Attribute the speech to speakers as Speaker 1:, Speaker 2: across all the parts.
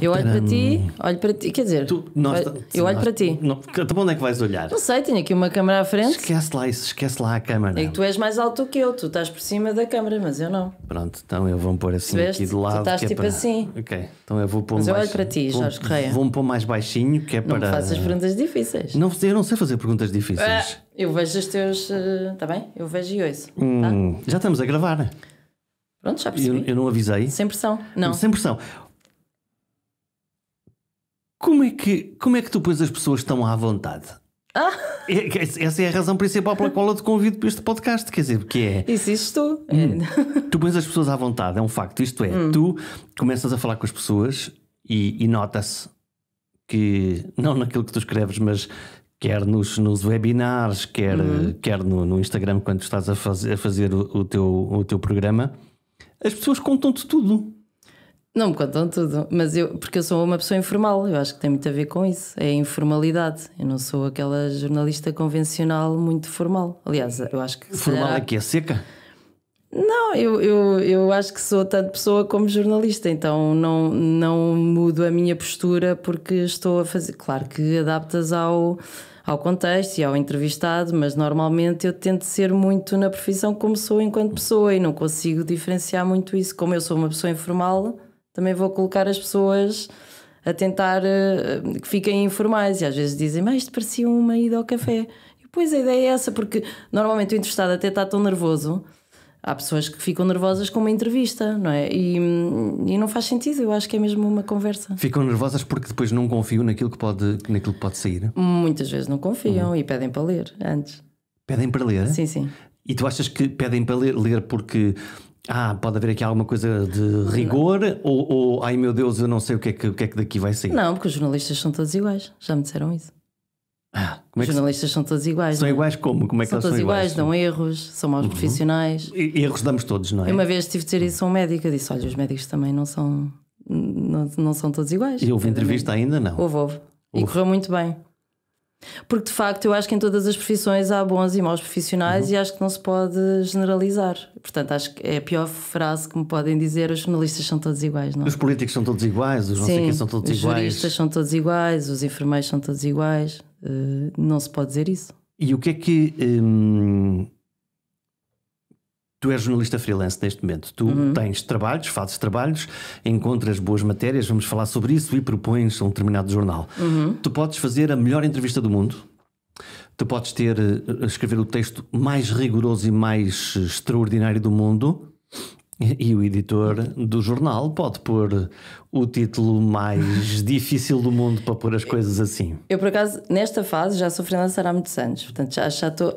Speaker 1: Eu olho para ti, quer dizer, eu olho para ti.
Speaker 2: Até onde é que vais olhar?
Speaker 1: Não sei, tenho aqui uma câmera à frente.
Speaker 2: Esquece lá a câmera.
Speaker 1: É que tu és mais alto que eu, tu estás por cima da câmera, mas eu não.
Speaker 2: Pronto, então eu vou-me pôr assim aqui de lado.
Speaker 1: Tu estás tipo assim.
Speaker 2: Ok, então eu vou pôr
Speaker 1: mas eu olho para ti, Jorge Correia.
Speaker 2: Vou-me pôr mais baixinho, que é para...
Speaker 1: Não me faças perguntas difíceis.
Speaker 2: Não, eu não sei fazer perguntas difíceis.
Speaker 1: Eu vejo os teus... Está bem? Eu vejo e ouço. Tá?
Speaker 2: Já estamos a gravar.
Speaker 1: Pronto, já percebi.
Speaker 2: Eu não avisei.
Speaker 1: Sem pressão, não.
Speaker 2: Sem pressão. Como é que tu pões as pessoas tão à vontade? Essa é a razão principal pela qual eu te convido para este podcast. Quer dizer, porque é...
Speaker 1: Isso tu.
Speaker 2: Tu pões as pessoas à vontade, é um facto. Isto é, tu começas a falar com as pessoas e nota-se que, não naquilo que tu escreves, mas quer nos webinars, quer no Instagram, quando estás a fazer o teu programa, as pessoas contam-te tudo.
Speaker 1: Não me contam tudo, mas porque eu sou uma pessoa informal, eu acho que tem muito a ver com isso, é a informalidade. Eu não sou aquela jornalista convencional muito formal. Aliás, eu acho que...
Speaker 2: Formal é que é seca?
Speaker 1: Não, eu acho que sou tanto pessoa como jornalista, então não mudo a minha postura porque estou a fazer... Claro que adaptas ao contexto e ao entrevistado, mas normalmente eu tento ser muito na profissão como sou enquanto pessoa e não consigo diferenciar muito isso. Como eu sou uma pessoa informal... Também vou colocar as pessoas a tentar que fiquem informais. E às vezes dizem, mas isto parecia uma ida ao café. E depois a ideia é essa, porque normalmente o entrevistado até está tão nervoso. Há pessoas que ficam nervosas com uma entrevista, não é? E não faz sentido, eu acho que é mesmo uma conversa.
Speaker 2: Ficam nervosas porque depois não confiam naquilo que pode sair?
Speaker 1: Muitas vezes não confiam e pedem para ler antes.
Speaker 2: Pedem para ler?
Speaker 1: Sim, sim.
Speaker 2: E tu achas que pedem para ler porque... pode haver aqui alguma coisa de rigor ou ai meu Deus, eu não sei o que é que daqui vai sair?
Speaker 1: Não, porque os jornalistas são todos iguais, já me disseram isso. Os jornalistas são todos iguais.
Speaker 2: São iguais como? Como é que
Speaker 1: são
Speaker 2: eles são
Speaker 1: todos
Speaker 2: iguais?
Speaker 1: Dão erros, são maus profissionais.
Speaker 2: Erros damos todos, não é?
Speaker 1: Eu uma vez tive de dizer isso a um médico, eu disse, olha, os médicos também não são todos iguais.
Speaker 2: E houve entrevista ainda? Não?
Speaker 1: Houve. E correu muito bem. Porque de facto eu acho que em todas as profissões há bons e maus profissionais e acho que não se pode generalizar. Portanto, acho que é a pior frase que me podem dizer: os jornalistas são todos iguais, não é?
Speaker 2: Os políticos são todos iguais, os não sei quem são todos iguais.
Speaker 1: Os juristas são todos iguais, os enfermeiros são todos iguais. Não se pode dizer isso.
Speaker 2: E o que é que... Tu és jornalista freelance neste momento. Tu tens trabalhos, fazes trabalhos, encontras boas matérias, vamos falar sobre isso, e propões a um determinado jornal. Tu podes fazer a melhor entrevista do mundo, tu podes escrever o texto mais rigoroso e mais extraordinário do mundo, e o editor do jornal pode pôr o título mais difícil do mundo para pôr as coisas assim.
Speaker 1: Eu, por acaso, nesta fase já sou freelancer há muitos anos, portanto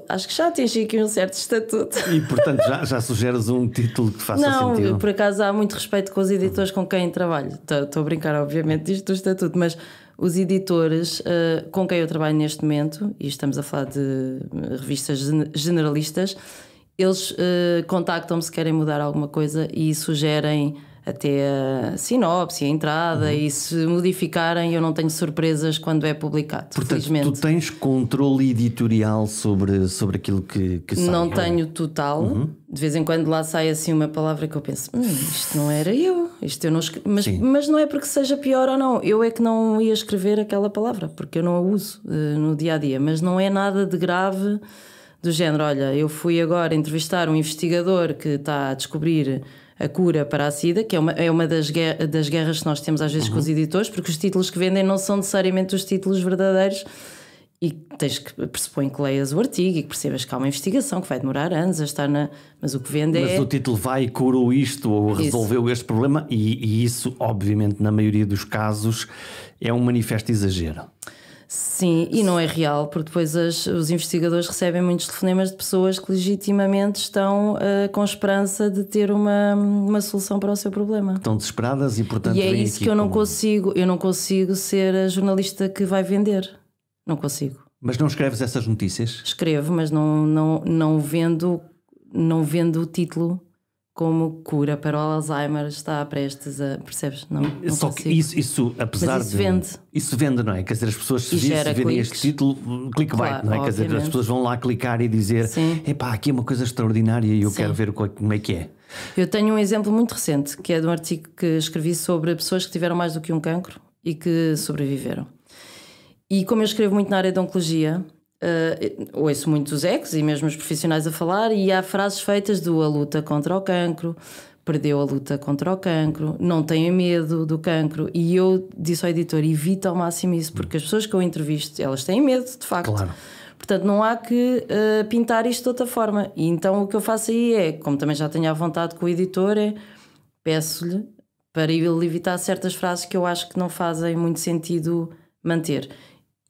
Speaker 1: acho que já atingi aqui um certo estatuto.
Speaker 2: E portanto já sugeres um título que faça sentido?
Speaker 1: Não, por acaso há muito respeito com os editores com quem trabalho. Estou a brincar, obviamente, disto do estatuto, mas os editores com quem eu trabalho neste momento, e estamos a falar de revistas generalistas, eles contactam-me se querem mudar alguma coisa e sugerem até a sinopse, a entrada, e se modificarem eu não tenho surpresas quando é publicado.
Speaker 2: Portanto,
Speaker 1: felizmente.
Speaker 2: Tu tens controle editorial sobre aquilo que sai?
Speaker 1: Não tenho total. De vez em quando lá sai assim uma palavra que eu penso, isto não era eu, isto eu não mas não é porque seja pior ou não, eu é que não ia escrever aquela palavra, porque eu não a uso no dia-a-dia, mas não é nada de grave. Do género, olha, eu fui agora entrevistar um investigador que está a descobrir a cura para a SIDA, que é uma das guerras que nós temos às vezes com os editores, porque os títulos que vendem não são necessariamente os títulos verdadeiros, e tens que pressupõe que leias o artigo e que percebas que há uma investigação que vai demorar anos a estar na... Mas o que vende
Speaker 2: Mas o título vai, curou isto ou resolveu este problema, e isso, obviamente, na maioria dos casos, é um manifesto exagero.
Speaker 1: Sim, e não é real, porque depois os investigadores recebem muitos telefonemas de pessoas que legitimamente estão com esperança de ter uma solução para o seu problema.
Speaker 2: Estão desesperadas e, portanto...
Speaker 1: E é isso que eu não consigo ser a jornalista que vai vender. Não consigo.
Speaker 2: Mas não escreves essas notícias?
Speaker 1: Escrevo, mas não vendo o título como cura para o Alzheimer está prestes a... Percebes? Não
Speaker 2: Só
Speaker 1: consigo.
Speaker 2: Que isso, apesar
Speaker 1: mas isso vende.
Speaker 2: Isso vende, não é? Quer dizer, as pessoas se virem este título, clickbait,
Speaker 1: claro,
Speaker 2: não é? Quer dizer, as pessoas vão lá clicar e dizer, epá, aqui é uma coisa extraordinária e eu quero ver como é que é.
Speaker 1: Eu tenho um exemplo muito recente, que é de um artigo que escrevi sobre pessoas que tiveram mais do que um cancro e que sobreviveram. E como eu escrevo muito na área de oncologia, ouço muito os ex e mesmo os profissionais a falar, e há frases feitas do a luta contra o cancro, perdeu a luta contra o cancro, não tenha medo do cancro. E eu disse ao editor, evita ao máximo isso, porque as pessoas que eu entrevisto, elas têm medo, de facto. Claro. Portanto, não há que pintar isto de outra forma. E então o que eu faço aí é, como também já tenho à vontade com o editor, peço-lhe para ele evitar certas frases que eu acho que não fazem muito sentido manter.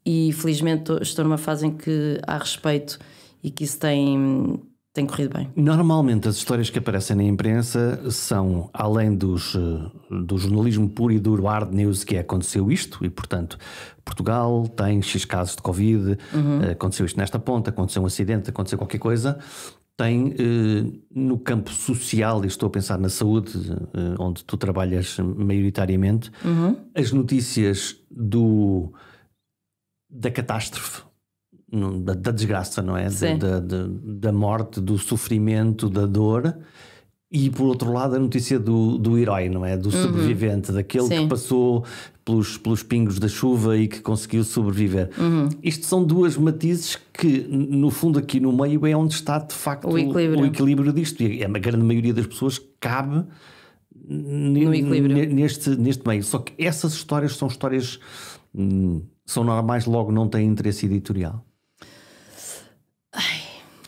Speaker 1: E felizmente estou numa fase em que há respeito e que isso tem corrido bem.
Speaker 2: Normalmente as histórias que aparecem na imprensa são, além do jornalismo puro e duro, hard news, que aconteceu isto, e portanto Portugal tem X casos de Covid, aconteceu isto nesta ponta, aconteceu um acidente, aconteceu qualquer coisa. Tem no campo social, e estou a pensar na saúde, onde tu trabalhas maioritariamente, as notícias da catástrofe, da desgraça, não é? Da morte, do sofrimento, da dor. E por outro lado a notícia do herói, não é? Do sobrevivente, daquele que passou pelos pingos da chuva e que conseguiu sobreviver. Isto são duas matizes que no fundo aqui no meio é onde está de facto o equilíbrio disto. E a grande maioria das pessoas cabe no equilíbrio. Neste meio. Só que essas histórias são histórias são normais, logo não têm interesse editorial.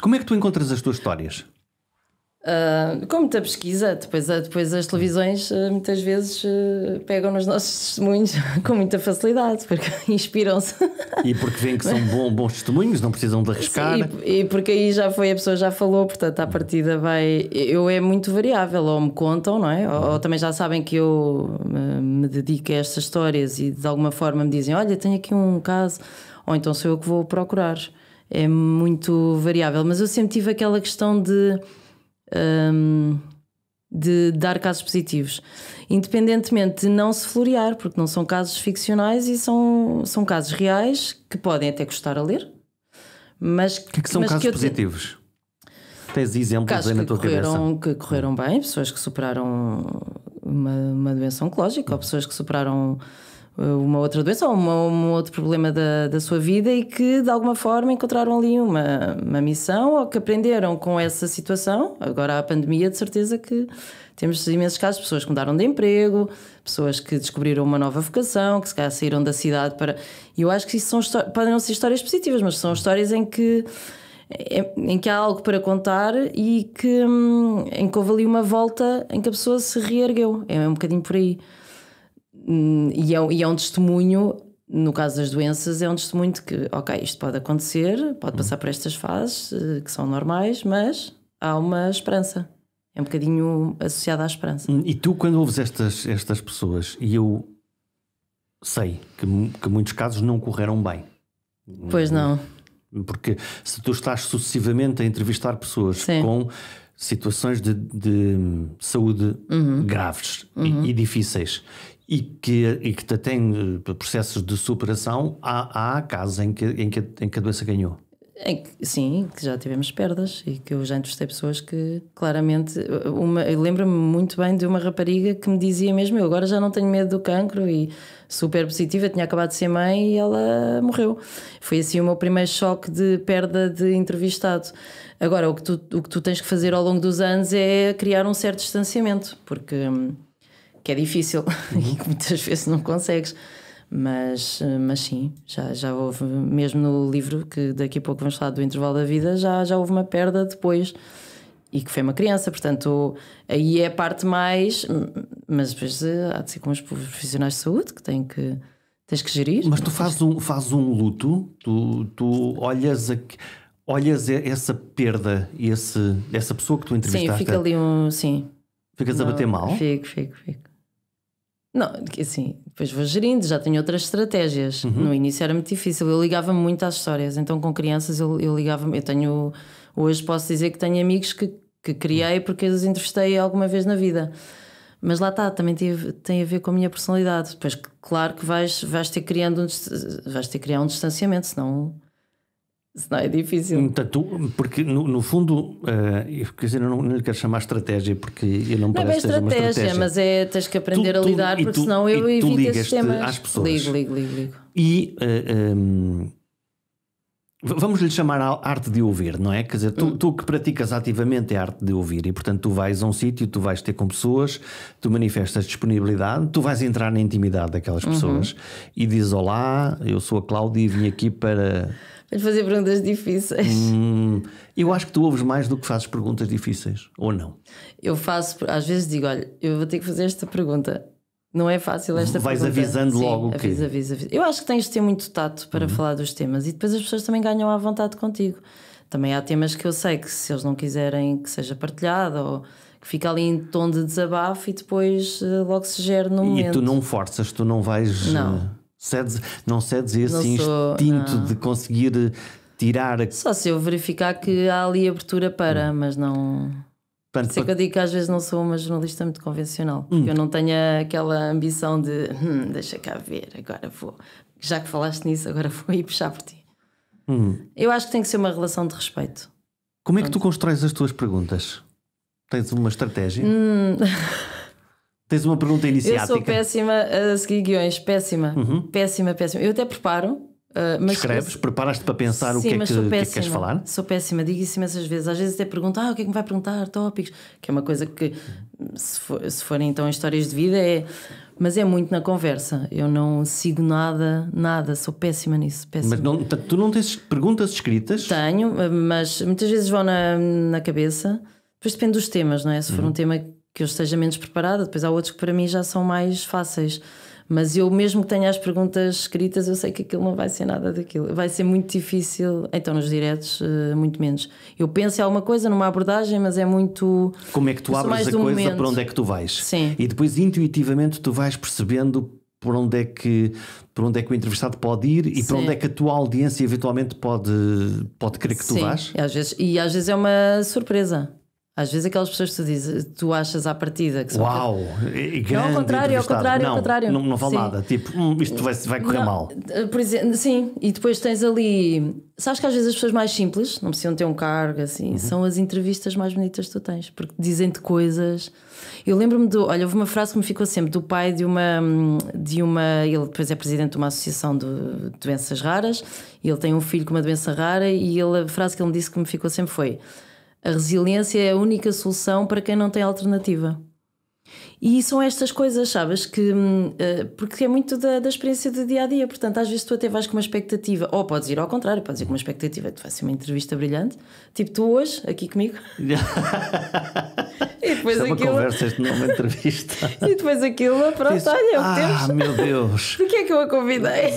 Speaker 2: Como é que tu encontras as tuas histórias?
Speaker 1: Com muita pesquisa. Depois as televisões muitas vezes pegam nos nossos testemunhos com muita facilidade, porque inspiram-se.
Speaker 2: E porque veem que são bons testemunhos, não precisam de arriscar.
Speaker 1: E porque aí a pessoa já falou, portanto à partida vai... É muito variável, ou me contam, não é? Ou também já sabem que eu me dedico a estas histórias e de alguma forma me dizem, olha, tenho aqui um caso, ou então sou eu que vou procurar. É muito variável, mas eu sempre tive aquela questão de dar casos positivos, independentemente de não se florear, porque não são casos ficcionais e são casos reais que podem até custar a ler. Mas
Speaker 2: que são casos positivos? Tens exemplos aí na tua cabeça?
Speaker 1: Que correram bem, pessoas que superaram uma doença oncológica, ou pessoas que superaram uma outra doença ou um outro problema da sua vida e que de alguma forma encontraram ali uma missão, ou que aprenderam com essa situação. Agora a pandemia, de certeza que temos imensos casos de pessoas que mudaram de emprego, pessoas que descobriram uma nova vocação, que se calhar saíram da cidade para... E eu acho que isso podem não ser histórias positivas, mas são histórias em que há algo para contar e em que houve ali uma volta em que a pessoa se reergueu. É um bocadinho por aí. E é um testemunho, no caso das doenças, é um testemunho de que, ok, isto pode acontecer, pode passar por estas fases que são normais, mas há uma esperança. É um bocadinho associado à esperança.
Speaker 2: E tu, quando ouves estas pessoas, e eu sei que muitos casos não correram bem.
Speaker 1: Pois não.
Speaker 2: Porque se tu estás sucessivamente a entrevistar pessoas com situações de saúde graves e difíceis, e que têm processos de superação, há casos em que a doença ganhou.
Speaker 1: Sim, que já tivemos perdas e que eu já entrevistei pessoas que claramente... Eu lembro-me muito bem de uma rapariga que me dizia mesmo, eu agora já não tenho medo do cancro, e super positiva, tinha acabado de ser mãe e ela morreu. Foi assim o meu primeiro choque de perda de entrevistado. Agora, o que tu tens que fazer ao longo dos anos é criar um certo distanciamento, porque que é difícil e que muitas vezes não consegues. Mas sim, já houve, mesmo no livro, que daqui a pouco vamos falar do intervalo da vida, já houve uma perda depois, e que foi uma criança. Portanto, aí é a parte mais... Mas depois há de ser com os profissionais de saúde que tens que gerir.
Speaker 2: Mas tu fazes um luto, tu olhas essa perda e essa pessoa que tu entrevistaste.
Speaker 1: Sim, fica ali Sim.
Speaker 2: Ficas a bater mal?
Speaker 1: Fico. Não, assim, depois vou gerindo, já tenho outras estratégias. No início era muito difícil, eu ligava-me muito às histórias, então com crianças eu ligava-me. Hoje posso dizer que tenho amigos que criei porque os entrevistei alguma vez na vida. Mas lá está, também tem a ver com a minha personalidade. Depois, claro que vais ter que criar um distanciamento, senão Senão é difícil.
Speaker 2: Portanto, porque no fundo, quer dizer, eu não lhe quero chamar estratégia, porque eu não parece que seja uma estratégia.
Speaker 1: Mas tens que aprender a lidar, porque senão eu evito esses temas.
Speaker 2: Às pessoas.
Speaker 1: Ligo.
Speaker 2: E vamos lhe chamar a arte de ouvir, não é? Quer dizer, tu que praticas ativamente é a arte de ouvir, e portanto tu vais a um sítio, tu vais ter com pessoas, tu manifestas disponibilidade, tu vais entrar na intimidade daquelas pessoas e dizes: olá, eu sou a Cláudia e vim aqui para...
Speaker 1: Vais fazer perguntas difíceis.
Speaker 2: Eu acho que tu ouves mais do que fazes perguntas difíceis, ou não?
Speaker 1: Eu faço, às vezes digo: olha, eu vou ter que fazer esta pergunta. Não é fácil esta
Speaker 2: Vais
Speaker 1: pergunta.
Speaker 2: avisando logo
Speaker 1: que... Aviso. Eu acho que tens de ter muito tato para falar dos temas, e depois as pessoas também ganham à vontade contigo. Também há temas que eu sei que, se eles não quiserem que seja partilhado, ou que fica ali em tom de desabafo, e depois logo se gera no momento.
Speaker 2: E tu não forças, tu não vais... Não cedes esse instinto de conseguir tirar...
Speaker 1: Só se eu verificar que há ali abertura para, mas não... Sei que eu digo que às vezes não sou uma jornalista muito convencional, porque eu não tenho aquela ambição de deixa cá ver, agora vou, já que falaste nisso, agora vou ir puxar por ti. Eu acho que tem que ser uma relação de respeito.
Speaker 2: Como é que tu constróis as tuas perguntas? Tens uma estratégia? Tens uma pergunta iniciática?
Speaker 1: Eu sou péssima a seguir guiões, péssima. Eu até preparo. Mas
Speaker 2: escreves, preparas-te para pensar o que é que queres falar?
Speaker 1: Sou péssima, digo isso imensas vezes. Às vezes até pergunto: o que é que me vai perguntar? Tópicos. Que é uma coisa que, se forem então histórias de vida, mas é muito na conversa. Eu não sigo nada, sou péssima nisso. Péssima.
Speaker 2: Mas tu não tens perguntas escritas?
Speaker 1: Tenho, mas muitas vezes vão na cabeça. Depois depende dos temas, não é? Se for um tema que eu esteja menos preparada, depois há outros que para mim já são mais fáceis. Mas eu, mesmo que tenha as perguntas escritas, eu sei que aquilo não vai ser nada daquilo. Vai ser muito difícil. Então, nos diretos, muito menos. Eu penso em alguma coisa, numa abordagem, mas é muito...
Speaker 2: Como é que tu abres a coisa, momento. Para onde é que tu vais?
Speaker 1: Sim.
Speaker 2: E depois, intuitivamente, tu vais percebendo por onde é que o entrevistado pode ir e para onde é que a tua audiência eventualmente pode querer que tu vás.
Speaker 1: E às vezes é uma surpresa. Às vezes aquelas pessoas que tu dizes, tu achas à partida que são...
Speaker 2: Uau!
Speaker 1: Não, ao contrário.
Speaker 2: Não vale nada. Tipo, isto vai correr mal.
Speaker 1: Por exemplo, sim. E depois tens ali... Sabes que às vezes as pessoas mais simples, não precisam ter um cargo, assim, são as entrevistas mais bonitas que tu tens. Porque dizem-te coisas... Eu lembro-me houve uma frase que me ficou sempre do pai de uma... Ele depois é presidente de uma associação de doenças raras, e ele tem um filho com uma doença rara, e a frase que ele me disse que me ficou sempre foi: a resiliência é a única solução para quem não tem alternativa. E são estas coisas, sabes, que porque é muito da experiência do dia a dia. Portanto, às vezes tu até vais com uma expectativa, ou podes ir ao contrário, podes ir com uma expectativa de vai ser uma entrevista brilhante, tipo tu hoje, aqui comigo. E depois
Speaker 2: uma conversa, isto não é uma entrevista.
Speaker 1: E depois aquilo, pronto, olha, é o que temos.
Speaker 2: Meu Deus!
Speaker 1: Porquê é que eu a convidei?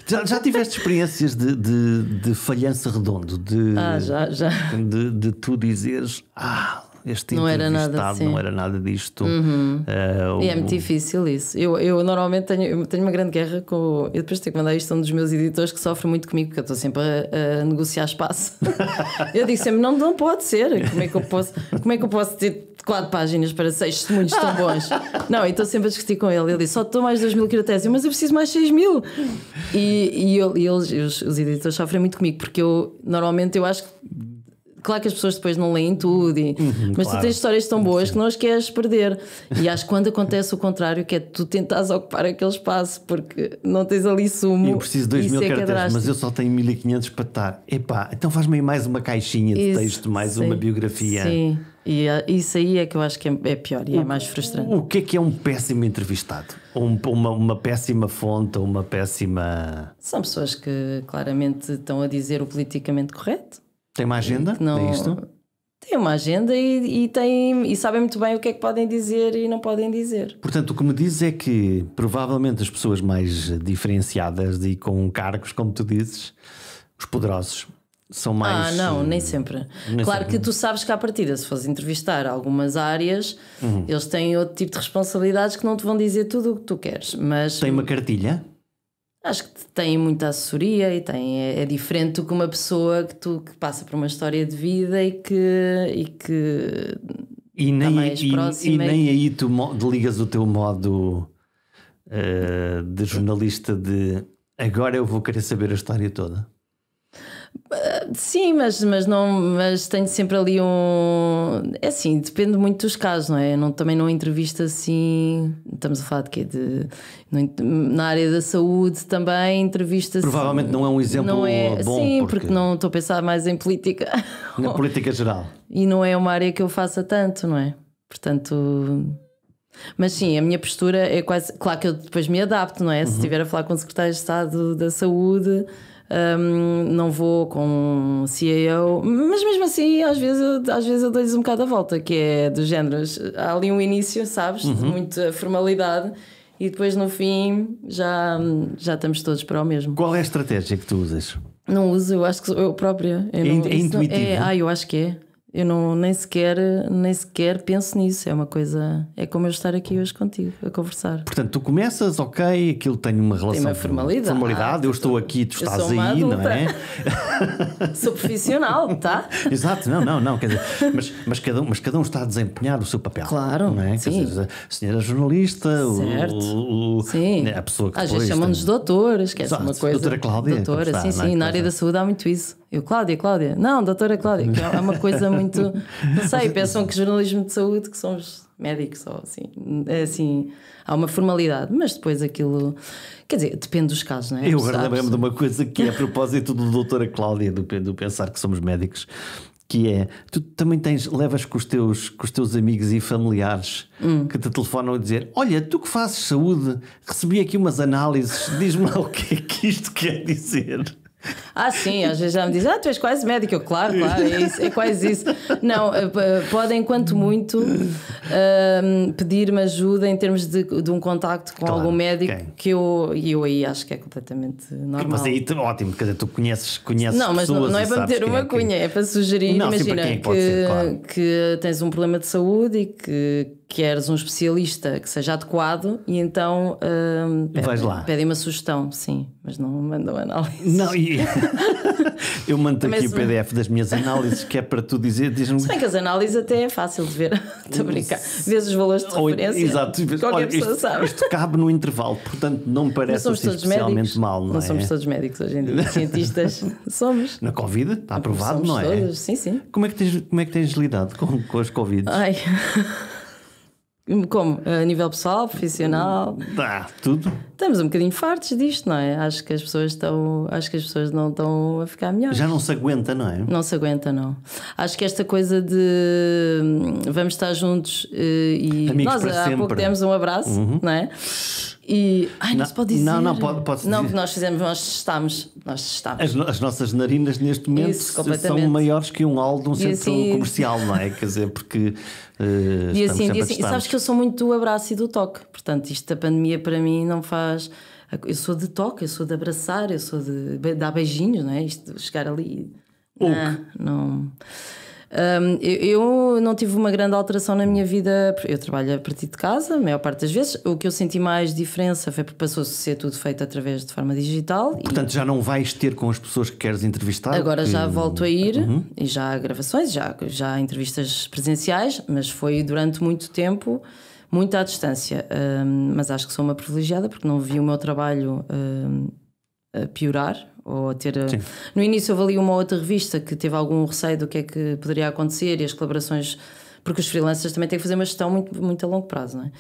Speaker 2: Já tiveste experiências de falhança redondo?
Speaker 1: Já.
Speaker 2: De tu dizeres: este
Speaker 1: não era nada
Speaker 2: assim. Não era nada disto.
Speaker 1: E é muito difícil isso. Eu normalmente tenho uma grande guerra com... Eu depois tenho que mandar isto a um dos meus editores que sofre muito comigo, porque eu estou sempre a negociar espaço. Eu digo sempre: não pode ser. Como é que eu posso ter 4 páginas para 6 testemunhos tão bons? Não, e estou sempre a discutir com ele. Ele diz: só estou mais 2.000 caracteres. Mas eu preciso mais 6.000. E os editores sofrem muito comigo, porque normalmente eu acho que... Claro que as pessoas depois não leem tudo, mas tu tens histórias tão boas que não as queres perder. E acho que quando acontece o contrário, que é tu tentares ocupar aquele espaço porque não tens ali sumo.
Speaker 2: Eu preciso de 2.000 caracteres, mas eu só tenho 1.500 para estar. Epá, então faz-me aí mais uma caixinha de texto, mais uma biografia.
Speaker 1: Sim, e isso aí é que eu acho que é pior e é mais frustrante.
Speaker 2: O que é um péssimo entrevistado? Ou uma péssima fonte, ou uma péssima...
Speaker 1: São pessoas que claramente estão a dizer o politicamente correto.
Speaker 2: Tem uma agenda? É isto?
Speaker 1: Tem uma agenda e sabem muito bem o que é que podem dizer e não podem dizer.
Speaker 2: Portanto, o que me dizes é que provavelmente as pessoas mais diferenciadas e com cargos, como tu dizes, os poderosos, são mais...
Speaker 1: não, nem sempre. Claro que tu sabes que à partida, se fores entrevistar algumas áreas, eles têm outro tipo de responsabilidades que não te vão dizer tudo o que tu queres. Mas
Speaker 2: tem uma cartilha?
Speaker 1: Acho que tem muita assessoria e é diferente do que uma pessoa que passa por uma história de vida e que está mais próxima.
Speaker 2: E nem aí tu ligas o teu modo de jornalista de agora eu vou querer saber a história toda.
Speaker 1: Sim, mas tenho sempre ali É assim, depende muito dos casos, não é? Também não entrevisto assim. Estamos a falar de quê? Na área da saúde também entrevista.
Speaker 2: Provavelmente não é um exemplo
Speaker 1: não é,
Speaker 2: bom.
Speaker 1: Sim, porque não estou a pensar mais em política.
Speaker 2: Na política geral.
Speaker 1: E não é uma área que eu faça tanto, não é? Portanto. Mas sim, a minha postura é quase. Claro que eu depois me adapto, não é? Se estiver a falar com o secretário de Estado da Saúde. Não vou com um CAO, mas mesmo assim às vezes eu dou-lhes um bocado a volta, que é dos géneros, há ali um início, sabes, de muita formalidade e depois no fim já estamos todos para o mesmo.
Speaker 2: Qual é a estratégia que tu usas?
Speaker 1: Não uso, eu acho que sou eu própria.
Speaker 2: É intuitivo?
Speaker 1: Eu acho que é. Eu nem sequer penso nisso. É uma coisa. É como eu estar aqui hoje contigo a conversar.
Speaker 2: Portanto, tu começas, ok, aquilo tem uma relação.
Speaker 1: Tem uma formalidade.
Speaker 2: Eu estou aqui, tu estás aí, não é?
Speaker 1: Sou profissional, tá?
Speaker 2: Exato, não. Quer dizer, mas cada um está a desempenhar o seu papel.
Speaker 1: Claro.
Speaker 2: Não é?
Speaker 1: Sim.
Speaker 2: Quer dizer, a senhora jornalista,
Speaker 1: sim.
Speaker 2: A pessoa que
Speaker 1: às
Speaker 2: depois.
Speaker 1: vezes chamam-nos doutores, que é uma coisa.
Speaker 2: Doutora Cláudia.
Speaker 1: Doutora, sim. Na área da saúde há muito isso. Eu, Cláudia. Não, doutora Cláudia, que é uma coisa muito. Não sei, pensam que jornalismo de saúde, que somos médicos ou assim. É assim, há uma formalidade, mas depois aquilo. Quer dizer, depende dos casos, não é?
Speaker 2: Eu agora lembro-me de uma coisa que é a propósito do doutora Cláudia, do pensar que somos médicos. Que é, tu também levas com os teus amigos e familiares que te telefonam a dizer: olha, tu que fazes saúde, recebi aqui umas análises, diz-me lá o que é que isto quer dizer.
Speaker 1: Sim, às vezes já me dizem: tu és quase médico. Eu, claro, é quase isso. Não, podem, quanto muito, pedir-me ajuda em termos de um contacto com algum médico, que eu aí acho que é completamente normal.
Speaker 2: Mas aí, ótimo, quer dizer, tu conheces
Speaker 1: não, mas
Speaker 2: pessoas.
Speaker 1: Não é para meter uma cunha, é para sugerir.
Speaker 2: Não,
Speaker 1: imagina
Speaker 2: claro.
Speaker 1: que tens um problema de saúde e que queres um especialista que seja adequado e então pedem uma sugestão, sim, mas não mandam análise.
Speaker 2: Não, eu mando aqui o PDF das minhas análises, que é para tu diz-me.
Speaker 1: Se bem que as análises até é fácil de ver. Estou a brincar. Vês os valores de referência.
Speaker 2: Exato.
Speaker 1: Qualquer pessoa sabe.
Speaker 2: Isto cabe no intervalo, portanto não me parece assim especialmente
Speaker 1: médicos.
Speaker 2: mal. Não
Speaker 1: somos todos médicos hoje em dia. Cientistas somos.
Speaker 2: Na Covid, está aprovado,
Speaker 1: somos
Speaker 2: não é?
Speaker 1: Todos. Sim.
Speaker 2: Como é que tens lidado com as Covid?
Speaker 1: Como? A nível pessoal, profissional?
Speaker 2: Tudo.
Speaker 1: Estamos um bocadinho fartos disto, não é? Acho que as pessoas não estão a ficar melhores.
Speaker 2: Já não se aguenta, não é?
Speaker 1: Não se aguenta, não. Acho que esta coisa de vamos estar juntos e
Speaker 2: amigos
Speaker 1: nós
Speaker 2: há
Speaker 1: pouco demos um abraço, não é? E não se pode dizer.
Speaker 2: Não, pode-se
Speaker 1: não,
Speaker 2: dizer.
Speaker 1: Nós testámos.
Speaker 2: As nossas narinas neste momento são maiores que um hall de um centro comercial, não é? Quer dizer, porque
Speaker 1: e assim, sabes que eu sou muito do abraço e do toque. Portanto, isto da pandemia para mim não faz. Eu sou de toque, eu sou de abraçar, eu sou de dar beijinhos, não é? Isto de chegar ali. Não. Eu não tive uma grande alteração na minha vida. Eu trabalho a partir de casa, a maior parte das vezes. O que eu senti mais diferença foi porque passou-se a ser tudo feito através de forma digital.
Speaker 2: Portanto, já não vais ter com as pessoas que queres entrevistar?
Speaker 1: Agora já volto a ir e já há gravações, já há entrevistas presenciais, mas foi durante muito tempo, muito à distância. Mas acho que sou uma privilegiada porque não vi o meu trabalho a piorar. Ou a ter. No início houve ali uma outra revista que teve algum receio do que é que poderia acontecer e as colaborações, porque os freelancers também têm que fazer uma gestão muito, muito a longo prazo, não é?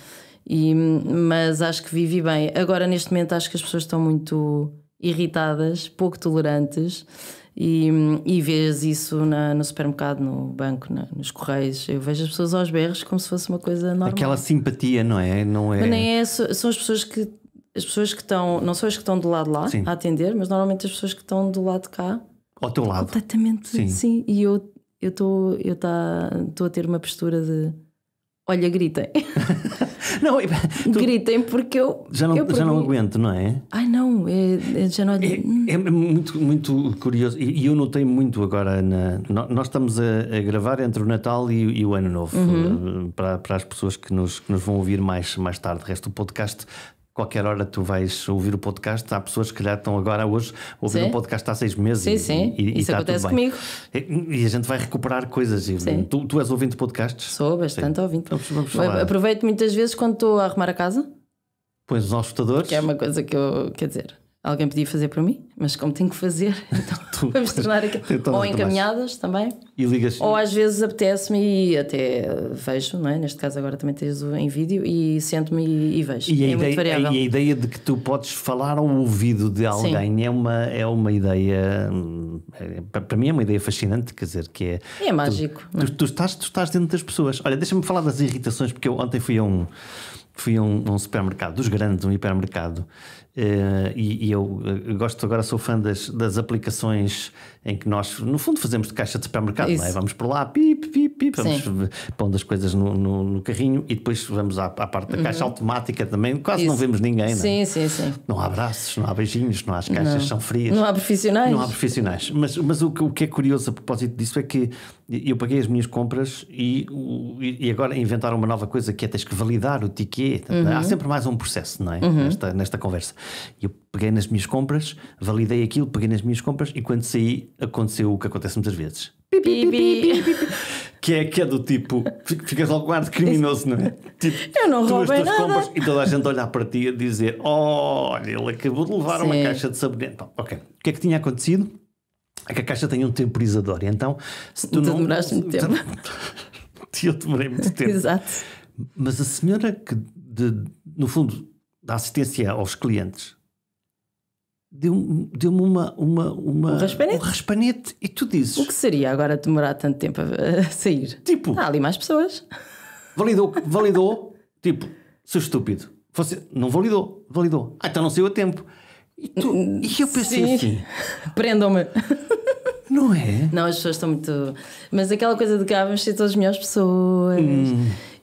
Speaker 1: Mas acho que vivi bem. Agora, neste momento, acho que as pessoas estão muito irritadas, pouco tolerantes, e vês isso no supermercado, no banco, nos correios. Eu vejo as pessoas aos berros como se fosse uma coisa normal.
Speaker 2: Aquela simpatia, não é?
Speaker 1: Mas nem é, são as pessoas que. As pessoas que estão, não são as que estão do lado de lá a atender, mas normalmente as pessoas que estão do lado de cá.
Speaker 2: Ao teu lado.
Speaker 1: Completamente, sim. E eu estou a ter uma postura de: olha, gritem.
Speaker 2: Não,
Speaker 1: gritem, porque eu
Speaker 2: já não aguento, não é?
Speaker 1: Ai, não, já não
Speaker 2: é muito, muito curioso. E eu notei muito agora. Nós estamos a gravar entre o Natal e o Ano Novo, para as pessoas que nos vão ouvir mais tarde. O resto do podcast. Qualquer hora tu vais ouvir o podcast. Há pessoas que já estão agora hoje a ouvir um podcast há 6 meses.
Speaker 1: Sim.
Speaker 2: E
Speaker 1: isso
Speaker 2: está
Speaker 1: acontece
Speaker 2: tudo bem.
Speaker 1: comigo.
Speaker 2: E a gente vai recuperar coisas. Tu és ouvinte de podcasts?
Speaker 1: Sou bastante ouvinte.
Speaker 2: Vamos falar.
Speaker 1: Aproveito muitas vezes quando estou a arrumar a casa.
Speaker 2: Pões os auscultadores.
Speaker 1: Que é uma coisa que eu, quer dizer, Alguém podia fazer por mim, mas como tenho que fazer, então vamos tornar aquilo.
Speaker 2: Então,
Speaker 1: Ou encaminhadas também.
Speaker 2: E ligas.
Speaker 1: Ou às vezes apetece-me e até vejo, não é? Neste caso agora também tens em vídeo e sento-me e vejo.
Speaker 2: E
Speaker 1: é muito variável.
Speaker 2: E a ideia de que tu podes falar ao ouvido de alguém é uma ideia, para mim é uma ideia fascinante, quer dizer, que é...
Speaker 1: É mágico.
Speaker 2: Tu estás dentro das pessoas. Olha, deixa-me falar das irritações, porque eu ontem fui a um supermercado, dos grandes, um hipermercado, e eu gosto, agora sou fã das aplicações em que nós, no fundo, fazemos de caixa de supermercado, não é? Vamos por lá, pip, vamos pondo as coisas no carrinho e depois vamos à parte da caixa automática também, quase não vemos ninguém, não é?
Speaker 1: Sim.
Speaker 2: Não há abraços, não há beijinhos, não há, as caixas são frias.
Speaker 1: Não há profissionais.
Speaker 2: Não há profissionais. Mas o que é curioso a propósito disso é que eu paguei as minhas compras e agora inventaram uma nova coisa que é tens que validar o ticket. Há sempre mais um processo, não é? Nesta conversa. Eu peguei nas minhas compras, validei aquilo, peguei nas minhas compras e quando saí aconteceu o que acontece muitas vezes. Que é do tipo, ficas logo com ar de criminoso, não é? Tipo,
Speaker 1: eu não roubei nada.
Speaker 2: Compras e toda a gente olhar para ti a dizer: olha, ele acabou de levar uma caixa de sabonete. Ok, o que é que tinha acontecido? É que a caixa tem um temporizador, e então se tu não
Speaker 1: demoraste muito tempo.
Speaker 2: Eu demorei muito tempo.
Speaker 1: Exato.
Speaker 2: Mas a senhora que no fundo da assistência aos clientes deu-me um raspanete e tu dizes:
Speaker 1: o que seria agora demorar tanto tempo a sair?
Speaker 2: Tipo,
Speaker 1: há ali mais pessoas.
Speaker 2: Validou, tipo, sou estúpido. Você não validou. Então não saiu a tempo. E eu pensei assim:
Speaker 1: prendam-me.
Speaker 2: Não é?
Speaker 1: Não, as pessoas estão muito. Mas aquela coisa de que vamos ser todas as melhores pessoas.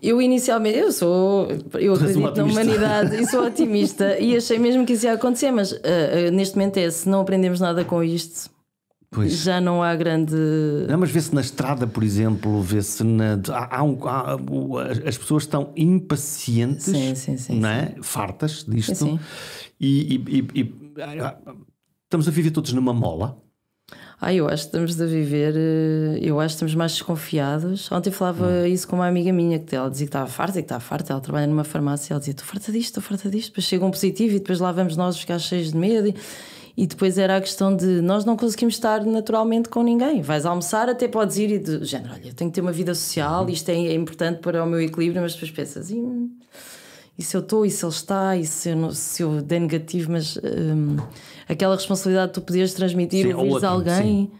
Speaker 1: Eu inicialmente, eu acredito na humanidade e sou otimista e achei mesmo que isso ia acontecer, mas neste momento se não aprendemos nada com isto, já não há grande...
Speaker 2: Não, mas vê-se na estrada, por exemplo, vê-se as pessoas estão impacientes,
Speaker 1: sim,
Speaker 2: não é? Fartas disto. Sim. E estamos a viver todos numa mola.
Speaker 1: Eu acho que estamos a viver, estamos mais desconfiados. Ontem falava isso com uma amiga minha, que ela dizia que estava farta, ela trabalha numa farmácia, ela dizia: estou farta disto, depois chega um positivo e depois lá vamos nós ficar cheios de medo. E depois era a questão de nós não conseguimos estar naturalmente com ninguém. Vais almoçar, até podes ir e de género, olha, eu tenho que ter uma vida social, isto é importante para o meu equilíbrio, mas depois pensas: e se eu estou, e se ele está, e se eu der negativo, mas aquela responsabilidade de tu poderes transmitir, ouvires alguém. Sim.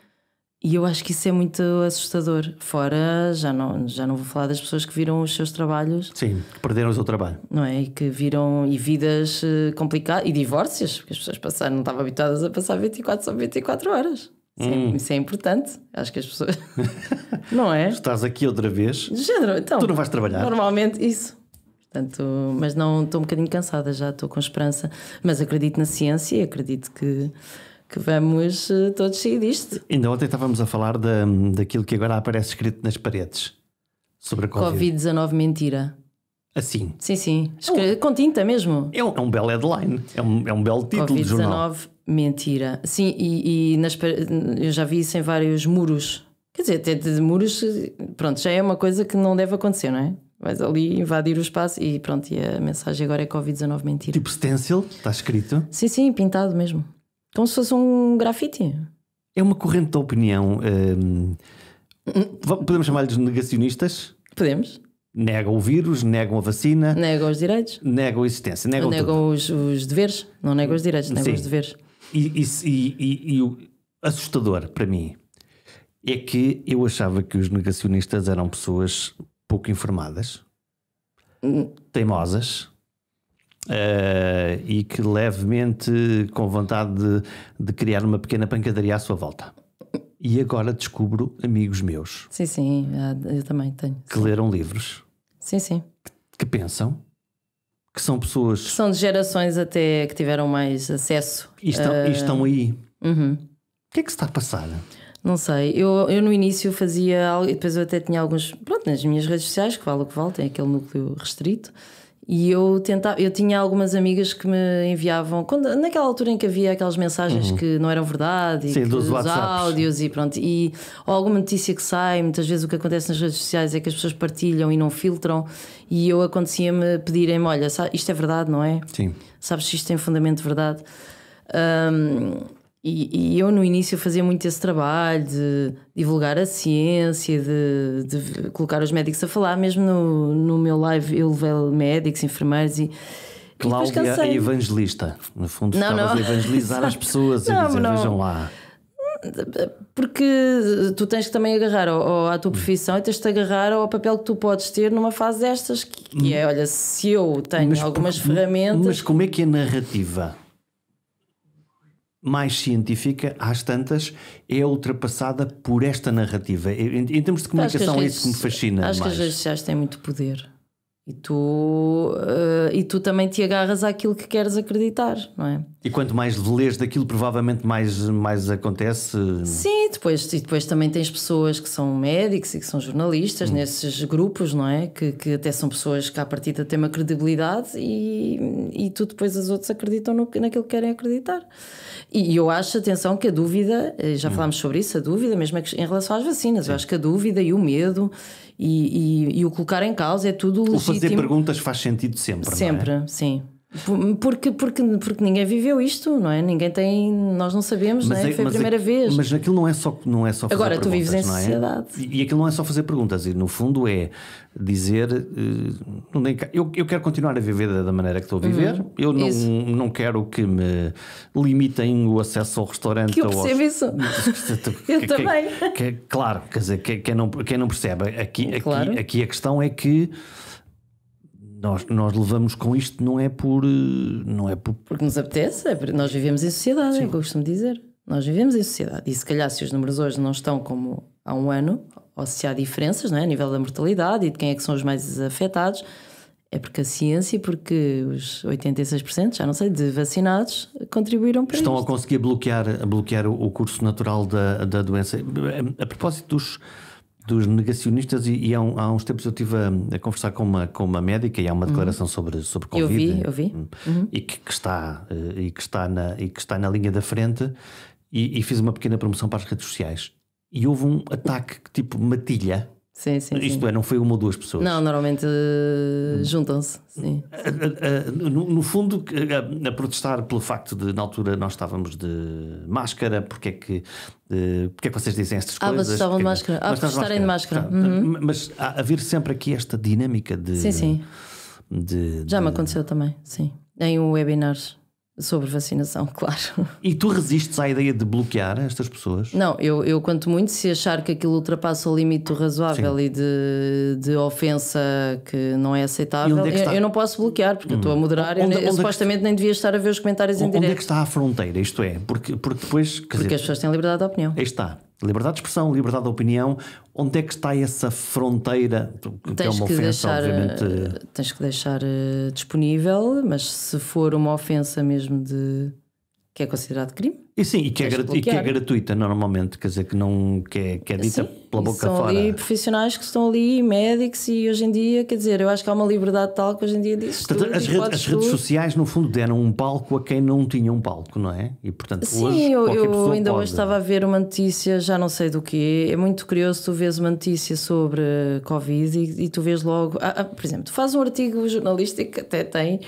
Speaker 1: E eu acho que isso é muito assustador. Fora, já não vou falar das pessoas que viram os seus trabalhos.
Speaker 2: Sim, que perderam o seu trabalho.
Speaker 1: Não é? E que viram, e vidas complicadas, e divórcios, porque as pessoas não estavam habituadas a passar 24 horas. Isso é importante. Acho que as pessoas... não é?
Speaker 2: Estás aqui outra vez.
Speaker 1: De género, então,
Speaker 2: tu não vais trabalhar.
Speaker 1: Normalmente, isso. Portanto, mas não, estou um bocadinho cansada, já estou com esperança, mas acredito na ciência e acredito que vamos todos sair disto.
Speaker 2: Ainda ontem estávamos a falar daquilo que agora aparece escrito nas paredes sobre a
Speaker 1: Covid-19 mentira.
Speaker 2: Assim?
Speaker 1: Sim. Com tinta mesmo.
Speaker 2: É um belo headline, é um belo título de jornal.
Speaker 1: Covid-19 mentira. Sim, e eu já vi isso em vários muros. Quer dizer, até de muros, pronto, já é uma coisa que não deve acontecer, não é? Vais ali invadir o espaço e pronto, e a mensagem agora é Covid-19 mentira.
Speaker 2: Tipo stencil, está escrito?
Speaker 1: Sim, pintado mesmo. Como se fosse um grafite.
Speaker 2: É uma corrente de opinião. Podemos chamar-lhes negacionistas?
Speaker 1: Podemos.
Speaker 2: Negam o vírus, negam a vacina.
Speaker 1: Negam os direitos.
Speaker 2: Negam a existência.
Speaker 1: Negam os deveres. Não negam os direitos, negam os deveres.
Speaker 2: E o assustador para mim é que eu achava que os negacionistas eram pessoas pouco informadas, teimosas, e que levemente com vontade de criar uma pequena pancadaria à sua volta. E agora descubro amigos meus.
Speaker 1: Sim, eu também tenho.
Speaker 2: Que leram livros.
Speaker 1: Sim.
Speaker 2: Que pensam, que são pessoas...
Speaker 1: Que são de gerações até que tiveram mais acesso.
Speaker 2: E estão aí. O que é que se está a passar?
Speaker 1: Não sei, eu no início fazia algo, e depois eu até tinha alguns, nas minhas redes sociais, que vale o que vale, tem aquele núcleo restrito, e eu tinha algumas amigas que me enviavam, naquela altura em que havia aquelas mensagens que não eram verdade, e
Speaker 2: dos
Speaker 1: áudios, e pronto, ou alguma notícia que sai, muitas vezes o que acontece nas redes sociais é que as pessoas partilham e não filtram, e acontecia-me pedirem-me: olha, isto é verdade, não é?
Speaker 2: Sim.
Speaker 1: Sabes se isto tem fundamento de verdade? E eu no início fazia muito esse trabalho de divulgar a ciência, de colocar os médicos a falar. Mesmo no meu live eu levei médicos, enfermeiros e
Speaker 2: Cláudia é evangelista. No fundo, estavas a evangelizar as pessoas e dizer, vejam lá.
Speaker 1: Porque tu tens que também agarrar à tua profissão e tens de te agarrar ao papel que tu podes ter numa fase destas, que é, olha, se eu tenho algumas ferramentas...
Speaker 2: Mas como é que a narrativa mais científica, às tantas, é ultrapassada por esta narrativa? Em termos de comunicação é isso que me fascina.
Speaker 1: Acho que as redes sociais têm muito poder. E tu também te agarras àquilo que queres acreditar, não é?
Speaker 2: E quanto mais lês daquilo, provavelmente mais acontece.
Speaker 1: Sim, depois também tens pessoas que são médicos e que são jornalistas nesses grupos, não é? Que até são pessoas que à partida têm uma credibilidade e tu depois as outras acreditam naquilo que querem acreditar. E eu acho, atenção, que a dúvida, já falámos sobre isso, a dúvida, mesmo em relação às vacinas, eu acho que a dúvida e o medo e o colocar em causa é tudo legítimo.
Speaker 2: O fazer perguntas faz sentido sempre,
Speaker 1: sempre,
Speaker 2: não é?
Speaker 1: Sim. Porque ninguém viveu isto, não é? Ninguém tem, nós não sabemos, não é? Foi a primeira vez.
Speaker 2: Mas aquilo não é só fazer
Speaker 1: agora,
Speaker 2: perguntas.
Speaker 1: Tu vives em
Speaker 2: não é?
Speaker 1: sociedade.
Speaker 2: E aquilo não é só fazer perguntas, e no fundo é dizer eu quero continuar a viver da maneira que estou a viver, eu não quero que me limitem o acesso ao restaurante.
Speaker 1: Que eu percebo isso. Eu também.
Speaker 2: Claro, quer dizer, quem não percebe
Speaker 1: claro.
Speaker 2: aqui a questão é que nós levamos com isto não é por
Speaker 1: porque nos apetece, nós vivemos em sociedade. Sim. É o que eu costumo dizer, nós vivemos em sociedade e se calhar se os números hoje não estão como há um ano, ou se há diferenças, não é? A nível da mortalidade e de quem é que são os mais afetados, é porque a ciência, porque os 86%, já não sei, de vacinados contribuíram para
Speaker 2: estão
Speaker 1: isto.
Speaker 2: A conseguir bloquear o curso natural da doença. A propósito dos negacionistas, e há uns tempos eu estive a conversar com uma médica e há uma declaração sobre Covid.
Speaker 1: Eu vi.
Speaker 2: E que está na linha da frente, e fiz uma pequena promoção para as redes sociais e houve um ataque tipo matilha.
Speaker 1: Sim.
Speaker 2: Isto é, não foi uma ou duas pessoas.
Speaker 1: Não, normalmente juntam-se. Sim.
Speaker 2: No fundo, a protestar pelo facto de, na altura, nós estávamos de máscara. Porque é que vocês dizem estas coisas?
Speaker 1: Vocês estavam de máscara. Por estarem de máscara.
Speaker 2: Mas há haver sempre aqui esta dinâmica de.
Speaker 1: Sim. Já me aconteceu também, sim. Em webinars sobre vacinação, claro.
Speaker 2: E tu resistes à ideia de bloquear estas pessoas?
Speaker 1: Não, eu quanto muito, se achar que aquilo ultrapassa o limite do razoável e de ofensa que não é aceitável, eu não posso bloquear, porque eu estou a moderar. Eu supostamente nem devia estar a ver os comentários em direto.
Speaker 2: Onde é que está a fronteira? Isto é, porque depois...
Speaker 1: Porque as pessoas têm liberdade de opinião.
Speaker 2: Aí está. Liberdade de expressão, liberdade de opinião. Onde é que está essa fronteira? Que é uma ofensa, obviamente.
Speaker 1: Tens que deixar disponível, mas se for uma ofensa mesmo que é considerado crime.
Speaker 2: E sim, e que é gratuita normalmente, quer dizer, que é dita pela boca
Speaker 1: são
Speaker 2: fora.
Speaker 1: São ali profissionais que estão ali, médicos, e hoje em dia, quer dizer, eu acho que há uma liberdade tal que hoje em dia diz tudo.
Speaker 2: As redes sociais, no fundo, deram um palco a quem não tinha um palco, não é? E portanto,
Speaker 1: sim,
Speaker 2: hoje,
Speaker 1: eu ainda hoje estava a ver uma notícia, já não sei do quê. É muito curioso, tu vês uma notícia sobre Covid e tu vês logo, por exemplo, tu fazes um artigo jornalístico que até tem,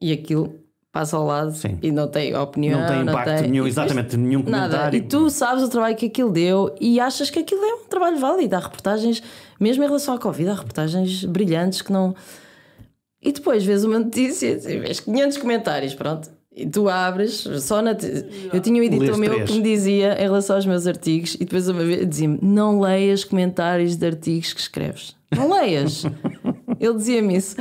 Speaker 1: e aquilo passa ao lado. Sim. E não tem opinião,
Speaker 2: não tem impacto nenhum, exatamente, nenhum comentário.
Speaker 1: Nada. E tu sabes o trabalho que aquilo deu e achas que aquilo é um trabalho válido. Há reportagens, mesmo em relação à Covid, há reportagens brilhantes que não... E depois vês uma notícia e vês 500 comentários, pronto. E tu abres, eu tinha um editor meu que me dizia em relação aos meus artigos, e depois uma vez dizia-me: não leias comentários de artigos que escreves. Não leias. Ele dizia-me isso.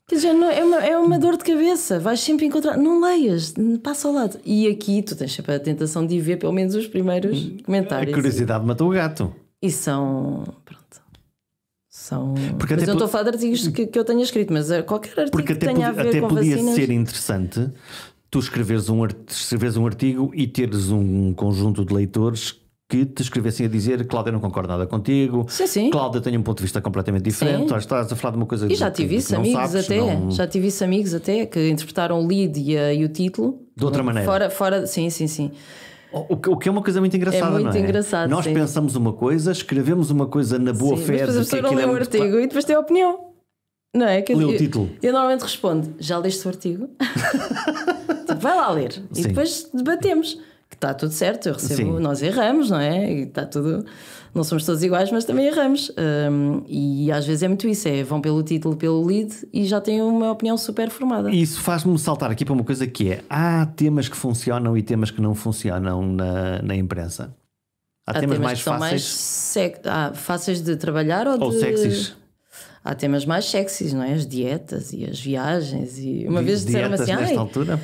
Speaker 1: Quer dizer, é uma dor de cabeça. Vais sempre encontrar. Não leias, passa ao lado. E aqui tu tens sempre a tentação de ir ver pelo menos os primeiros comentários.
Speaker 2: A curiosidade matou o gato.
Speaker 1: E são. Pronto. Porque mas eu não estou a falar de artigos que eu tenha escrito, mas qualquer artigo que tenha a ver com vacinas.
Speaker 2: Até podia ser interessante tu escreveres um artigo e teres um conjunto de leitores que te escrevessem a dizer: Cláudia, não concordo nada contigo.
Speaker 1: Sim.
Speaker 2: Cláudia, tem um ponto de vista completamente diferente. Estás a falar de uma coisa
Speaker 1: e já tive isso, amigos até. Já tive isso, amigos até, que interpretaram o lead e o título
Speaker 2: de outra maneira.
Speaker 1: Fora, sim.
Speaker 2: O que é uma coisa muito engraçada.
Speaker 1: É muito
Speaker 2: não é?
Speaker 1: engraçado.
Speaker 2: Nós pensamos uma coisa, escrevemos uma coisa na boa fé.
Speaker 1: Mas depois a pessoa não lê o artigo e depois tem a opinião. Não é?
Speaker 2: Lê o título.
Speaker 1: Eu normalmente respondo: já leste o artigo? vai lá ler. E
Speaker 2: Sim.
Speaker 1: depois debatemos. Que está tudo certo, eu recebo,
Speaker 2: Sim.
Speaker 1: nós erramos, não é? E está tudo. Não somos todos iguais, mas também erramos. E às vezes é muito isso: vão pelo título, pelo lead e já têm uma opinião super formada.
Speaker 2: E isso faz-me saltar aqui para uma coisa que é: há temas que funcionam e temas que não funcionam na imprensa. Há temas mais
Speaker 1: que são
Speaker 2: fáceis.
Speaker 1: Fáceis de trabalhar ou
Speaker 2: sexys.
Speaker 1: Há temas mais sexys, não é? As dietas e as viagens. E uma vez disseram-me assim:
Speaker 2: nesta altura?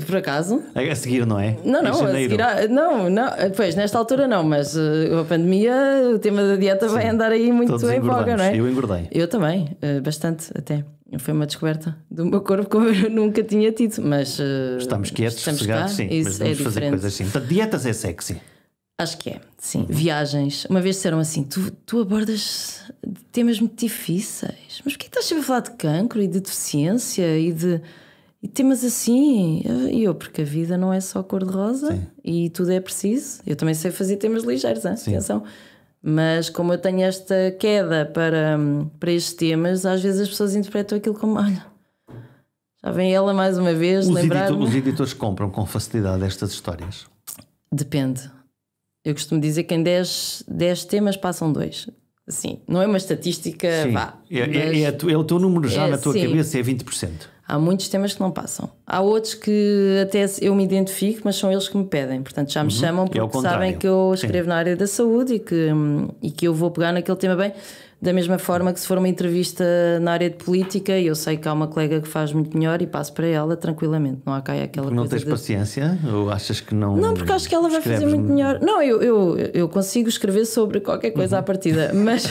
Speaker 1: Por acaso?
Speaker 2: A seguir, não é?
Speaker 1: Não,
Speaker 2: Em janeiro.
Speaker 1: não. Pois, nesta altura não, mas a pandemia, o tema da dieta vai andar aí muito
Speaker 2: Todos
Speaker 1: em voga, não é?
Speaker 2: Eu engordei.
Speaker 1: Eu também, bastante até. Foi uma descoberta do meu corpo como eu nunca tinha tido, mas
Speaker 2: estamos quietos, sossegados, sim,
Speaker 1: isso
Speaker 2: mas vamos
Speaker 1: é
Speaker 2: fazer
Speaker 1: diferente.
Speaker 2: coisas assim. Portanto, dietas é sexy.
Speaker 1: Acho que é, sim. Viagens. Uma vez disseram assim: tu abordas temas muito difíceis, mas porquê estás sempre a falar de cancro e de deficiência e temas assim? E eu, porque a vida não é só cor-de-rosa e tudo é preciso. Eu também sei fazer temas ligeiros, atenção. Mas como eu tenho esta queda para estes temas, às vezes as pessoas interpretam aquilo como: olha, já vem ela mais uma vez lembrar-me.
Speaker 2: Os editores compram com facilidade estas histórias?
Speaker 1: Depende. Eu costumo dizer que em 10 temas passam 2. Assim, não é uma estatística,
Speaker 2: Sim.
Speaker 1: vá.
Speaker 2: É o teu número já na tua cabeça, é 20%.
Speaker 1: Há muitos temas que não passam. Há outros que até eu me identifico, mas são eles que me pedem. Portanto, já me chamam porque sabem que eu escrevo na área da saúde e que eu vou pegar naquele tema bem. Da mesma forma que se for uma entrevista na área de política, eu sei que há uma colega que faz muito melhor e passo para ela tranquilamente. Não há cá aquela coisa.
Speaker 2: Não tens paciência? Ou achas que não?
Speaker 1: Não, porque acho que ela vai fazer muito melhor. Não, eu consigo escrever sobre qualquer coisa à partida, mas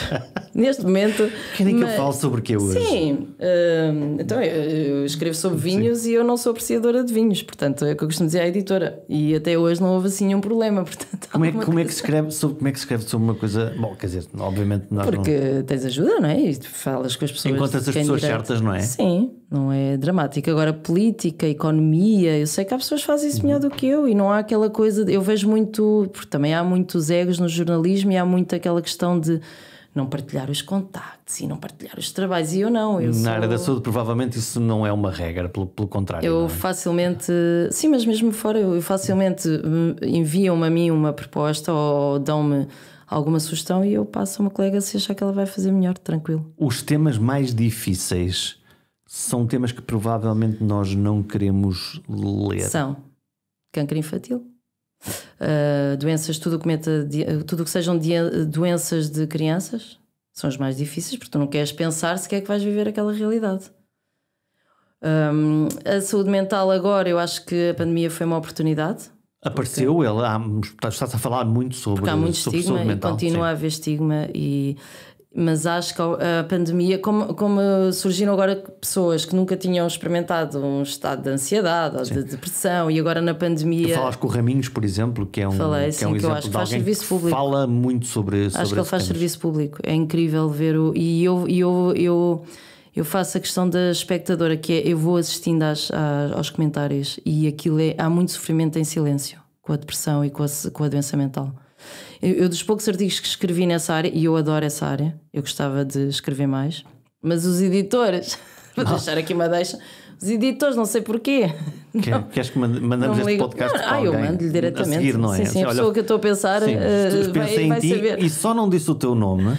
Speaker 1: neste momento.
Speaker 2: Querem que eu fale sobre o que é hoje?
Speaker 1: Sim, então eu escrevo sobre vinhos e eu não sou apreciadora de vinhos, portanto é o que eu costumo dizer à editora. E até hoje não houve assim nenhum problema. Portanto,
Speaker 2: como é que se escreve sobre uma coisa? Bom, quer dizer, obviamente nós
Speaker 1: porque tens ajuda, não é? E tu falas com as pessoas.
Speaker 2: Encontras as pessoas certas, não é?
Speaker 1: Sim, não é dramático. Agora, política, economia, eu sei que há pessoas que fazem isso melhor do que eu e não há aquela coisa. Eu vejo muito, porque também há muitos egos no jornalismo e há muito aquela questão de não partilhar os contactos e não partilhar os trabalhos. E eu não.
Speaker 2: Na área da saúde, provavelmente isso não é uma regra, pelo contrário.
Speaker 1: Eu
Speaker 2: não é?
Speaker 1: Facilmente, sim, mas mesmo fora, eu facilmente enviam-me a mim uma proposta ou dão-me alguma sugestão e eu passo a uma colega se achar que ela vai fazer melhor, tranquilo.
Speaker 2: Os temas mais difíceis são temas que provavelmente nós não queremos ler.
Speaker 1: São câncer infantil, doenças, tudo o que sejam doenças de crianças são os mais difíceis, porque tu não queres pensar se quer que vais viver aquela realidade. A saúde mental agora, eu acho que a pandemia foi uma oportunidade.
Speaker 2: Apareceu, estás a falar muito sobre,
Speaker 1: porque há muito
Speaker 2: sobre
Speaker 1: estigma
Speaker 2: saúde mental.
Speaker 1: E continua a haver estigma mas acho que a pandemia, como surgiram agora pessoas que nunca tinham experimentado um estado de ansiedade ou de depressão e agora na pandemia...
Speaker 2: Tu falas com o Raminhos, por exemplo, que é um,
Speaker 1: Falei,
Speaker 2: que é um
Speaker 1: que eu
Speaker 2: exemplo
Speaker 1: acho que
Speaker 2: de
Speaker 1: faz
Speaker 2: alguém
Speaker 1: serviço
Speaker 2: que
Speaker 1: público.
Speaker 2: fala muito sobre
Speaker 1: Acho que ele faz
Speaker 2: temas.
Speaker 1: serviço público. É incrível ver e eu faço a questão da espectadora, que é, eu vou assistindo aos comentários e aquilo há muito sofrimento em silêncio com a depressão e com a doença mental. Eu dos poucos artigos que escrevi nessa área, e eu adoro essa área, eu gostava de escrever mais, mas os editores, vou deixar aqui uma deixa, os editores, não sei porquê.
Speaker 2: Queres que mandamos este podcast para alguém?
Speaker 1: Eu mando-lhe diretamente.
Speaker 2: A seguir, não é?
Speaker 1: Sim, a pessoa que eu estou a pensar vai saber.
Speaker 2: E só não disse o teu nome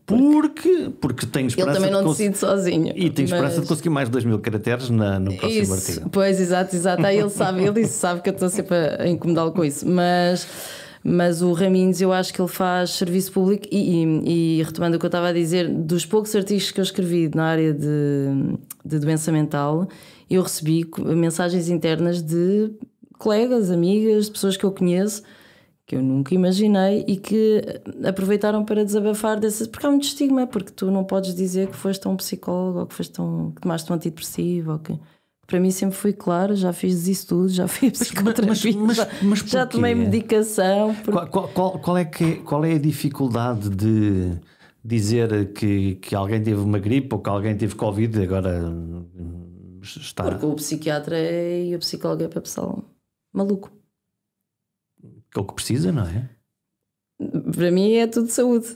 Speaker 2: porque tenho esperança.
Speaker 1: Ele também não decide sozinho.
Speaker 2: E tenho esperança de conseguir mais 2.000 caracteres no próximo artigo.
Speaker 1: Pois, exato. Aí ele sabe que eu estou sempre a incomodá-lo com isso. Mas o Raminhos, eu acho que ele faz serviço público e retomando o que eu estava a dizer, dos poucos artigos que eu escrevi na área de doença mental, eu recebi mensagens internas de colegas, amigas, de pessoas que eu conheço, que eu nunca imaginei e que aproveitaram para desabafar porque há muito estigma, porque tu não podes dizer que foste a um psicólogo ou que tomaste um antidepressivo ou que... Para mim sempre foi claro, já fiz isso tudo, já fiz psicoterapia,
Speaker 2: mas
Speaker 1: já tomei medicação.
Speaker 2: Qual é a dificuldade de dizer que alguém teve uma gripe ou que alguém teve Covid e agora está...
Speaker 1: Porque o psiquiatra e o psicólogo é para pessoal maluco.
Speaker 2: Que é o que precisa, não é?
Speaker 1: Para mim é tudo saúde.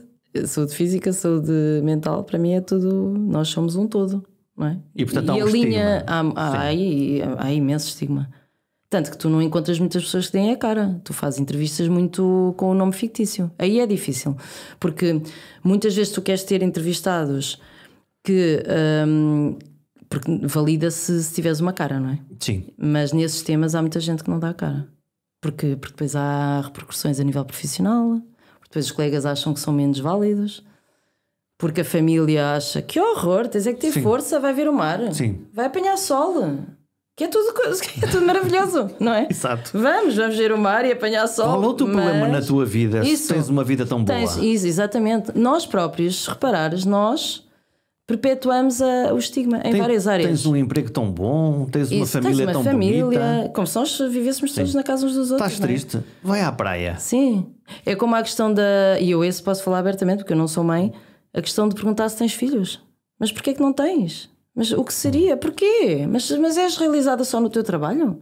Speaker 1: Saúde física, saúde mental, para mim é tudo... Nós somos um todo. não é?
Speaker 2: E, portanto, há um
Speaker 1: a linha,
Speaker 2: estigma.
Speaker 1: há imenso estigma. Tanto que tu não encontras muitas pessoas que têm a cara. Tu fazes entrevistas muito com o nome fictício. Aí é difícil. Porque muitas vezes tu queres ter entrevistados que... porque valida-se se tiveres uma cara, não é?
Speaker 2: Sim.
Speaker 1: Mas nesses temas há muita gente que não dá a cara. Porque depois há repercussões a nível profissional. Depois os colegas acham que são menos válidos. Porque a família acha que horror, tens é que ter força, vai ver o mar.
Speaker 2: Sim.
Speaker 1: Vai apanhar sol. Que é tudo maravilhoso, não é?
Speaker 2: Exato.
Speaker 1: Vamos ver o mar e apanhar sol.
Speaker 2: Qual é o teu problema na tua vida se tens uma vida tão boa?
Speaker 1: Isso, exatamente. Nós próprios, se reparares, nós perpetuamos o estigma em várias áreas.
Speaker 2: Tens um emprego tão bom, tens uma família tão bonita.
Speaker 1: Como se nós vivêssemos todos na casa uns dos outros.
Speaker 2: Estás triste? Vai à praia.
Speaker 1: Sim. É como a questão da... E eu esse posso falar abertamente porque eu não sou mãe. A questão de perguntar se tens filhos. Mas porquê é que não tens? Mas o que seria? Porquê? Mas és realizada só no teu trabalho?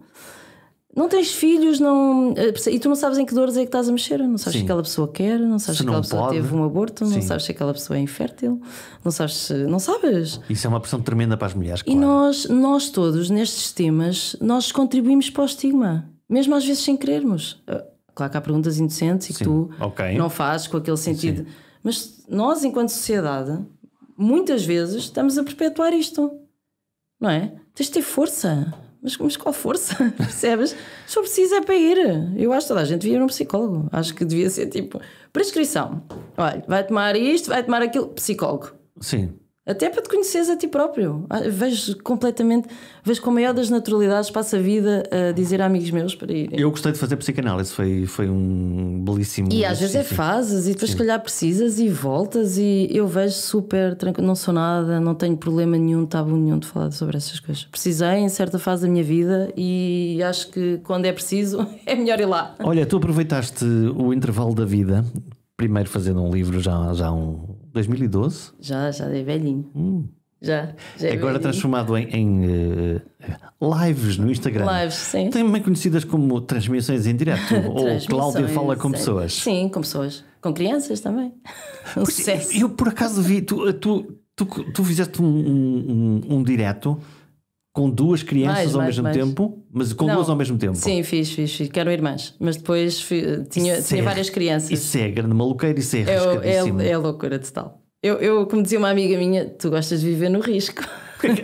Speaker 1: Não tens filhos, não... E tu não sabes em que dores é que estás a mexer. Não sabes se aquela pessoa quer, não sabes se aquela pessoa teve um aborto, não sabes se aquela pessoa é infértil, não sabes.
Speaker 2: Isso é uma pressão tremenda para as mulheres.
Speaker 1: E
Speaker 2: claro.
Speaker 1: nós todos, nestes temas, nós contribuímos para o estigma, mesmo às vezes sem querermos. Claro que há perguntas indecentes e que tu não fazes com aquele sentido. Mas nós, enquanto sociedade, muitas vezes estamos a perpetuar isto, não é? Tens de ter força. Mas qual força? Percebes? Só preciso é para ir. Eu acho que toda a gente devia ir a um psicólogo. Acho que devia ser tipo prescrição. Olha, vai tomar isto, vai tomar aquilo. Psicólogo.
Speaker 2: Sim.
Speaker 1: Até para te conheceres a ti próprio. Vejo com a maior das naturalidades, passo a vida a dizer a amigos meus para irem.
Speaker 2: Eu gostei de fazer psicanálise, foi um belíssimo.
Speaker 1: E às vezes é fases, e depois se calhar precisas e voltas, e eu vejo super tranquilo, não sou nada, não tenho problema nenhum, tabu nenhum de falar sobre essas coisas. Precisei em certa fase da minha vida e acho que quando é preciso é melhor ir lá.
Speaker 2: Olha, tu aproveitaste o intervalo da vida, primeiro fazendo um livro já um 2012?
Speaker 1: Já é velhinho. Já é
Speaker 2: agora
Speaker 1: velhinho.
Speaker 2: Transformado em lives no Instagram.
Speaker 1: Lives, sim.
Speaker 2: Também conhecidas como transmissões em direto. Ou Cláudia fala com pessoas.
Speaker 1: Sim, com pessoas. Com crianças também. Um sucesso.
Speaker 2: Eu por acaso vi, tu fizeste um direto com duas crianças ao mesmo tempo, mas com duas ao mesmo tempo.
Speaker 1: Sim, fiz, que eram irmãs, mas depois tinha várias crianças.
Speaker 2: Isso é grande maluqueiro, isso é arriscadíssimo.
Speaker 1: É loucura total. Eu, como dizia uma amiga minha, tu gostas de viver no risco.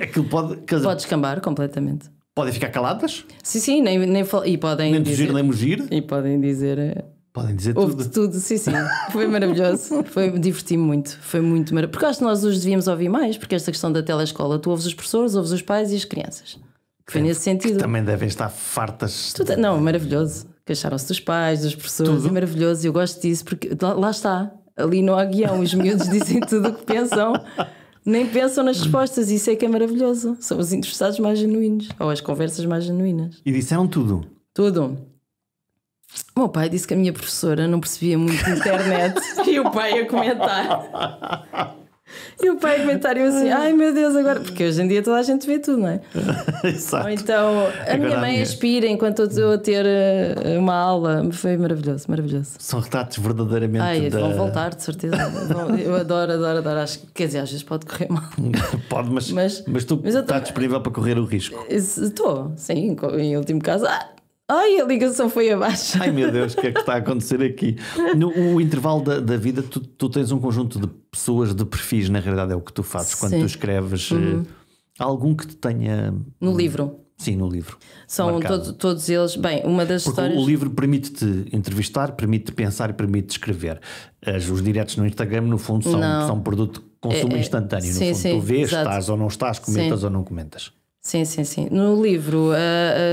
Speaker 2: Aquilo pode
Speaker 1: descambar completamente.
Speaker 2: Podem ficar caladas?
Speaker 1: Sim, e podem
Speaker 2: nem
Speaker 1: dizer,
Speaker 2: nem mugir.
Speaker 1: E podem dizer
Speaker 2: tudo.
Speaker 1: Tudo, sim. Foi maravilhoso. Diverti-me muito. Foi muito maravilhoso. Porque acho que nós os devíamos ouvir mais, porque esta questão da telescola, tu ouves os professores, ouves os pais e as crianças. Foi nesse sentido.
Speaker 2: Que também devem estar fartas.
Speaker 1: Não, maravilhoso. Queixaram-se dos pais, dos professores, é maravilhoso. E eu gosto disso, porque lá está. Ali não há guião. Os miúdos dizem tudo o que pensam, nem pensam nas respostas. Isso é que é maravilhoso. São os interessados mais genuínos, ou as conversas mais genuínas.
Speaker 2: E disseram tudo?
Speaker 1: Tudo. O meu pai disse que a minha professora não percebia muito de internet. E o pai a comentar. Assim: ai meu Deus, agora. Porque hoje em dia toda a gente vê tudo, não é?
Speaker 2: Exato.
Speaker 1: Ou então a minha mãe aspira enquanto eu estou a ter uma aula. Foi maravilhoso.
Speaker 2: São retratos verdadeiramente.
Speaker 1: Vão voltar, de certeza. Eu adoro. Acho que, quer dizer, às vezes pode correr mal.
Speaker 2: Pode, mas tu estás disponível para correr o risco?
Speaker 1: Estou, sim, em último caso. Ai, a ligação foi abaixo.
Speaker 2: Ai meu Deus, o que é que está a acontecer aqui? No intervalo da vida, tu tens um conjunto de pessoas, de perfis, na realidade é o que tu fazes quando tu escreves. Algum que te tenha.
Speaker 1: No livro?
Speaker 2: Sim, no livro.
Speaker 1: São todos eles. Bem, uma das
Speaker 2: porque
Speaker 1: histórias.
Speaker 2: O livro permite-te entrevistar, permite-te pensar e permite-te escrever. Os diretos no Instagram, no fundo, são um produto de consumo instantâneo. No fundo, tu vês, estás ou não estás, comentas ou não comentas.
Speaker 1: Sim. No livro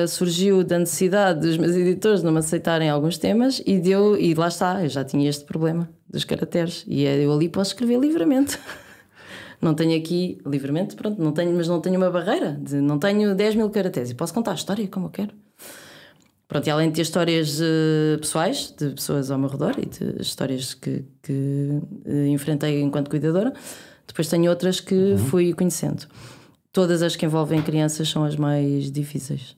Speaker 1: surgiu da necessidade dos meus editores não me aceitarem alguns temas e lá está, eu já tinha este problema dos caracteres e eu ali posso escrever livremente. Não tenho aqui, livremente, pronto, mas não tenho uma barreira, não tenho 10 mil caracteres e posso contar a história como eu quero. Pronto, e além de ter histórias pessoais, de pessoas ao meu redor e de histórias que enfrentei enquanto cuidadora, depois tenho outras que fui conhecendo. Todas as que envolvem crianças são as mais difíceis.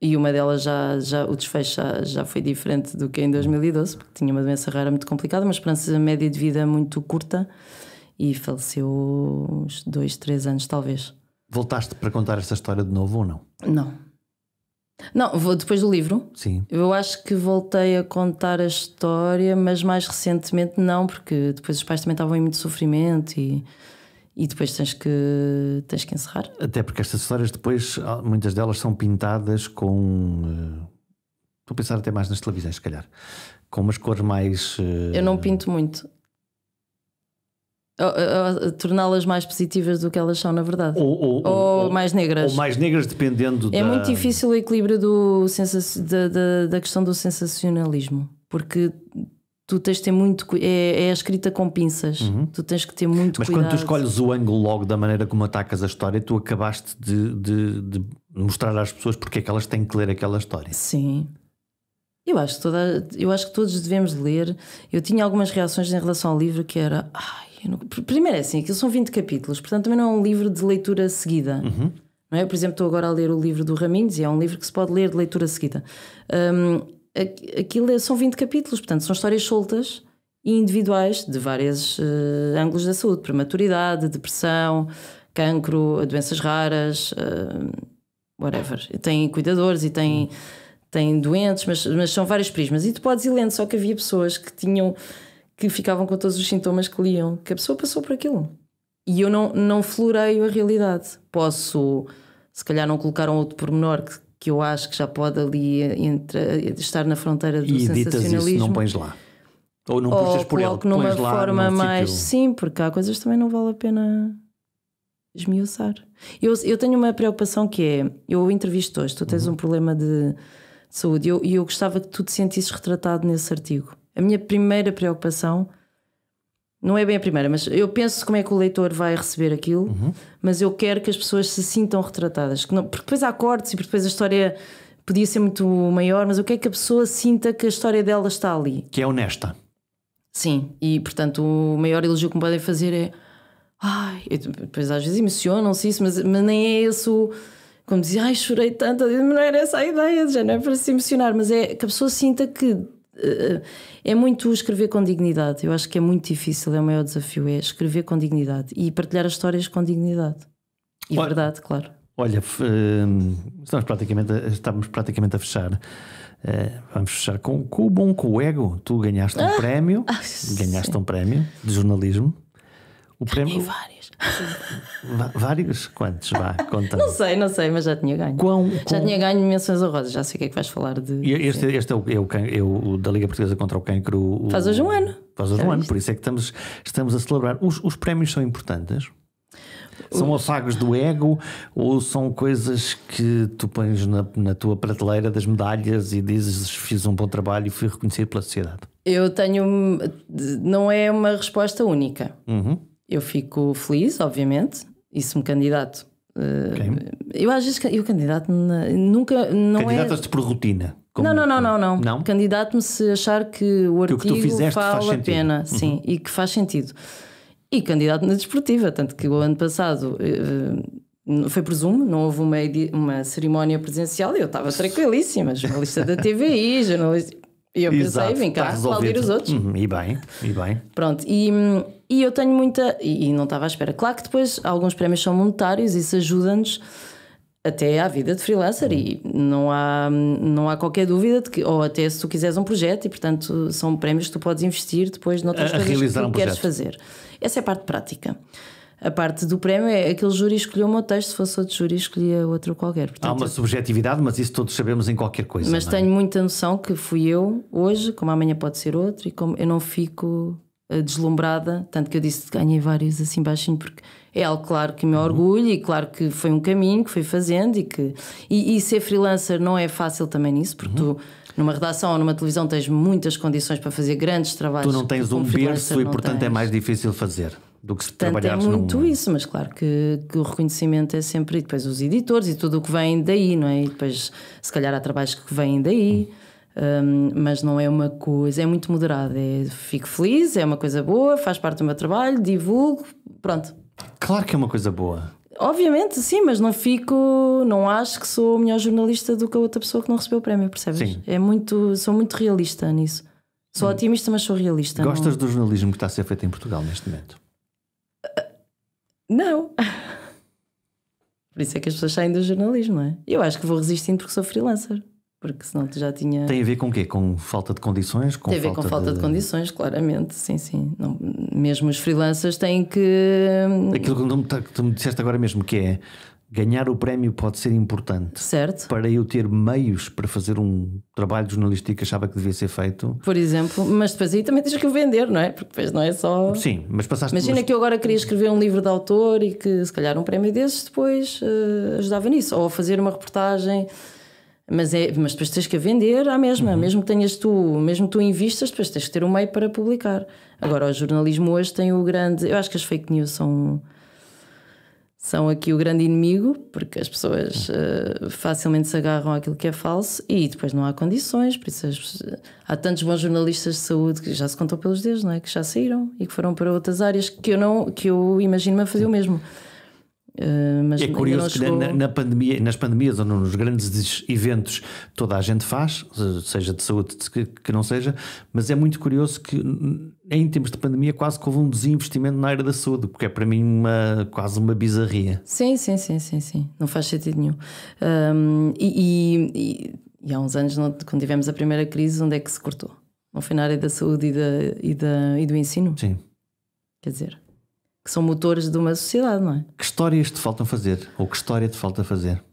Speaker 1: E uma delas já o desfecho já foi diferente do que em 2012, porque tinha uma doença rara muito complicada, uma esperança média de vida muito curta e faleceu uns 2, 3 anos talvez.
Speaker 2: Voltaste para contar esta história de novo ou não?
Speaker 1: Não, vou depois do livro.
Speaker 2: Sim.
Speaker 1: Eu acho que voltei a contar a história, mas mais recentemente não, porque depois os pais também estavam em muito sofrimento e depois tens que encerrar.
Speaker 2: Até porque estas histórias depois, muitas delas são pintadas com... estou a pensar até mais nas televisões, se calhar. Com umas cores mais...
Speaker 1: Eu não pinto muito. Torná-las mais positivas do que elas são, na verdade. Ou mais negras.
Speaker 2: Ou mais negras, dependendo
Speaker 1: É muito difícil o equilíbrio da questão do sensacionalismo, porque tu tens de ter muito... É a escrita com pinças. Tu tens que ter muito cuidado.
Speaker 2: Mas quando tu escolhes o ângulo logo da maneira como atacas a história, tu acabaste de mostrar às pessoas porque é que elas têm que ler aquela história.
Speaker 1: Sim. Eu acho que todos devemos ler. Eu tinha algumas reações em relação ao livro que era... Primeiro é assim, aquilo são 20 capítulos, portanto também não é um livro de leitura seguida. Não é? Por exemplo, estou agora a ler o livro do Raminhos e é um livro que se pode ler de leitura seguida. Aquilo são 20 capítulos, portanto são histórias soltas e individuais de vários ângulos da saúde: prematuridade, depressão, cancro, doenças raras, whatever. Tem cuidadores e tem doentes, mas são vários prismas. E tu podes ir lendo, só que havia pessoas que ficavam com todos os sintomas que liam, que a pessoa passou por aquilo. E eu não floreio a realidade. Posso, se calhar, não colocar um outro pormenor que eu acho que já pode ali estar na fronteira do sensacionalismo.
Speaker 2: Isso, não pões lá. Ou não puxas por ele,
Speaker 1: numa
Speaker 2: pões lá
Speaker 1: forma mais...
Speaker 2: sítio.
Speaker 1: Sim, porque há coisas que também não vale a pena esmiuçar. Eu tenho uma preocupação que é... Eu entrevisto hoje, tu tens um problema de saúde e eu gostava que tu te sentisses retratado nesse artigo. A minha primeira preocupação, não é bem a primeira, mas eu penso como é que o leitor vai receber aquilo, mas eu quero que as pessoas se sintam retratadas. Porque depois há cortes e depois a história podia ser muito maior, mas eu quero que a pessoa sinta que a história dela está ali.
Speaker 2: Que é honesta.
Speaker 1: Sim, e portanto o maior elogio que me podem fazer é... depois às vezes emocionam-se isso, mas nem é esse o... Como dizia, chorei tanto, não era essa a ideia, já não é para se emocionar, mas é que a pessoa sinta que... É muito escrever com dignidade. Eu acho que é muito difícil, é o maior desafio, é escrever com dignidade e partilhar as histórias com dignidade e verdade, claro.
Speaker 2: Olha, estamos praticamente a fechar. Vamos fechar com o ego. Tu ganhaste um prémio, um prémio de jornalismo. O
Speaker 1: Ganhei
Speaker 2: prémio...
Speaker 1: vários.
Speaker 2: Vários? Quantos? Vá, conta.
Speaker 1: Não sei, mas já tinha ganho. Já tinha ganho menções honrosas, já sei o que é que vais falar de.
Speaker 2: Este é o da Liga Portuguesa contra o Cancro.
Speaker 1: Faz hoje um ano.
Speaker 2: Faz hoje um ano, por isso é que estamos a celebrar. Os prémios são importantes? São afagos do ego ou são coisas que tu pões na tua prateleira das medalhas e dizes fiz um bom trabalho e fui reconhecido pela sociedade?
Speaker 1: Eu tenho. Não é uma resposta única. Eu fico feliz, obviamente, e se me candidato. Eu às vezes eu candidato nunca.
Speaker 2: Candidatas-te por rotina?
Speaker 1: Não. Candidato-me se achar que o artigo
Speaker 2: que tu fizeste
Speaker 1: vale a pena, sim, e que faz sentido. E candidato na desportiva, tanto que o ano passado foi por Zoom, não houve uma cerimónia presencial e eu estava tranquilíssima, jornalista da TVI, jornalista. E eu pensei, vem cá, aplaudir os outros.
Speaker 2: E bem.
Speaker 1: Pronto, e eu tenho muita... E não estava à espera. Claro que depois alguns prémios são monetários, isso ajuda-nos até à vida de freelancer e não há qualquer dúvida de que... Ou até se tu quiseres um projeto e, portanto, são prémios que tu podes investir depois noutras coisas que tu queres fazer. Essa é a parte prática. A parte do prémio é aquele júri escolheu o meu texto, se fosse outro júri escolhia outro qualquer. Portanto,
Speaker 2: há uma subjetividade, mas isso todos sabemos em qualquer coisa.
Speaker 1: Mas tenho muita noção que fui eu hoje, como amanhã pode ser outro, e como eu não fico deslumbrada, tanto que eu disse que ganhei vários assim baixinho, porque é algo claro que me orgulho e claro que foi um caminho que fui fazendo e ser freelancer não é fácil também nisso, porque tu numa redação ou numa televisão tens muitas condições para fazer grandes trabalhos.
Speaker 2: Tu não tens um berço e portanto é mais difícil fazer do que se trabalhares
Speaker 1: muito isso, mas claro que o reconhecimento é sempre, e depois os editores e tudo o que vem daí, não é? E depois se calhar há trabalhos que vêm daí, mas não é uma coisa, é muito moderado, fico feliz, é uma coisa boa, faz parte do meu trabalho, divulgo, pronto.
Speaker 2: Claro que é uma coisa boa.
Speaker 1: Obviamente, sim, mas não acho que sou melhor jornalista do que a outra pessoa que não recebeu o prémio, percebes?
Speaker 2: Sim.
Speaker 1: Sou muito realista nisso. Sou otimista, mas sou realista.
Speaker 2: Gostas do jornalismo que está a ser feito em Portugal neste momento?
Speaker 1: Não. Por isso é que as pessoas saem do jornalismo, não é? Eu acho que vou resistindo porque sou freelancer. Porque senão tu já tinha...
Speaker 2: Tem a ver com o quê? Com falta de condições?
Speaker 1: Tem a ver com falta de condições, claramente. Sim, sim. Não, mesmo os freelancers têm que...
Speaker 2: Aquilo que tu me disseste agora mesmo, que é ganhar o prémio pode ser importante.
Speaker 1: Certo.
Speaker 2: Para eu ter meios para fazer um trabalho jornalístico que achava que devia ser feito.
Speaker 1: Por exemplo, mas depois aí também tens que o vender, não é? Porque depois não é só...
Speaker 2: Sim, mas passaste...
Speaker 1: Imagina que eu agora queria escrever um livro de autor e que se calhar um prémio desses depois ajudava nisso. Ou fazer uma reportagem... Mas depois tens que a vender à mesma, mesmo que tenhas mesmo tu invistas, depois tens que ter um meio para publicar. Agora, o jornalismo hoje tem o grande... Eu acho que as fake news são aqui o grande inimigo, porque as pessoas facilmente se agarram àquilo que é falso e depois não há condições. Por isso há tantos bons jornalistas de saúde que já se contam pelos dedos, não é? Que já saíram e que foram para outras áreas que eu imagino-me a fazer o mesmo. Mas
Speaker 2: é curioso que na pandemia, nas pandemias ou nos grandes eventos toda a gente faz, seja de saúde que não seja, mas é muito curioso que em tempos de pandemia quase que houve um desinvestimento na área da saúde, porque é para mim quase uma bizarria.
Speaker 1: Sim, não faz sentido nenhum. E há uns anos, quando tivemos a primeira crise, onde é que se cortou? Não foi na área da saúde e do ensino?
Speaker 2: Sim.
Speaker 1: Quer dizer, que são motores de uma sociedade, não é?
Speaker 2: Que histórias te faltam fazer? Ou que história te falta fazer?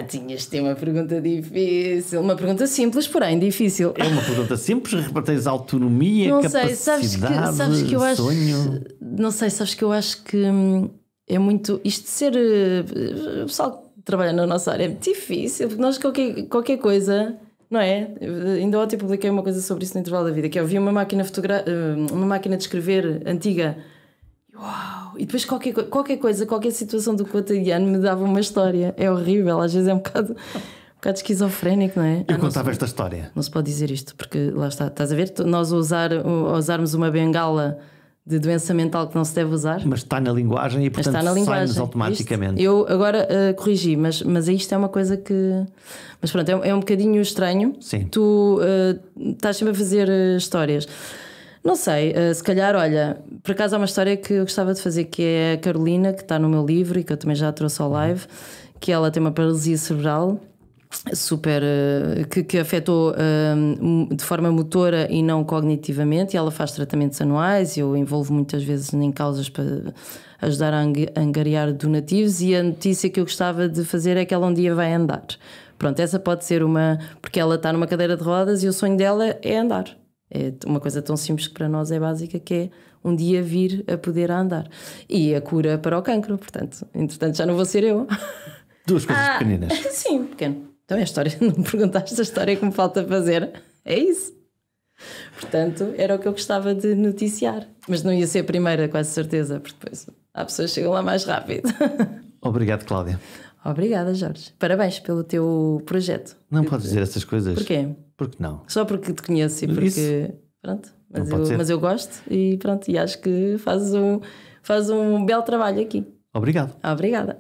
Speaker 1: Tinhas de ter uma pergunta difícil. Uma pergunta simples, porém difícil.
Speaker 2: É uma pergunta simples, tens autonomia, não capacidade,
Speaker 1: sei, sabes que eu acho,
Speaker 2: sonho...
Speaker 1: Não sei, sabes que eu acho que é muito... Isto de ser... O pessoal que trabalha na nossa área é muito difícil, porque nós qualquer coisa... Não é? Ainda ontem publiquei uma coisa sobre isso no intervalo da vida, que eu vi uma máquina de escrever antiga. Uau! E depois qualquer coisa, qualquer situação do cotidiano me dava uma história. É horrível, às vezes é um bocado esquizofrénico, não é?
Speaker 2: Eu contava esta história.
Speaker 1: Não se pode dizer isto, porque lá está, estás a ver? Nós usarmos uma bengala de doença mental que não se deve usar.
Speaker 2: Mas está na linguagem e portanto sai-nos automaticamente.
Speaker 1: Isto, eu agora corrigi, mas isto é uma coisa que... Mas pronto, é um bocadinho estranho.
Speaker 2: Sim.
Speaker 1: Tu estás sempre a fazer histórias. Não sei, se calhar, olha, por acaso há uma história que eu gostava de fazer, que é a Carolina, que está no meu livro e que eu também já trouxe ao live, que ela tem uma paralisia cerebral super que afetou de forma motora e não cognitivamente, e ela faz tratamentos anuais. Eu envolvo muitas vezes em causas para ajudar a angariar donativos, e a notícia que eu gostava de fazer é que ela um dia vai andar. Pronto, essa pode ser porque ela está numa cadeira de rodas e o sonho dela é andar. É uma coisa tão simples que para nós é básica, que é um dia vir a poder andar. E a cura para o cancro, portanto, entretanto já não vou ser eu.
Speaker 2: Duas coisas pequeninas.
Speaker 1: Sim, pequeno. Então é a história, não me perguntaste a história que me falta fazer. É isso. Portanto, era o que eu gostava de noticiar. Mas não ia ser a primeira, quase certeza, porque depois há pessoas que chegam lá mais rápido.
Speaker 2: Obrigado, Cláudia.
Speaker 1: Obrigada, Jorge. Parabéns pelo teu projeto.
Speaker 2: Não podes dizer essas coisas.
Speaker 1: Porquê?
Speaker 2: Porque não.
Speaker 1: Só porque te conheço e porque... Isso. Pronto. Mas eu gosto e pronto. E acho que fazes um belo trabalho aqui.
Speaker 2: Obrigado.
Speaker 1: Obrigada.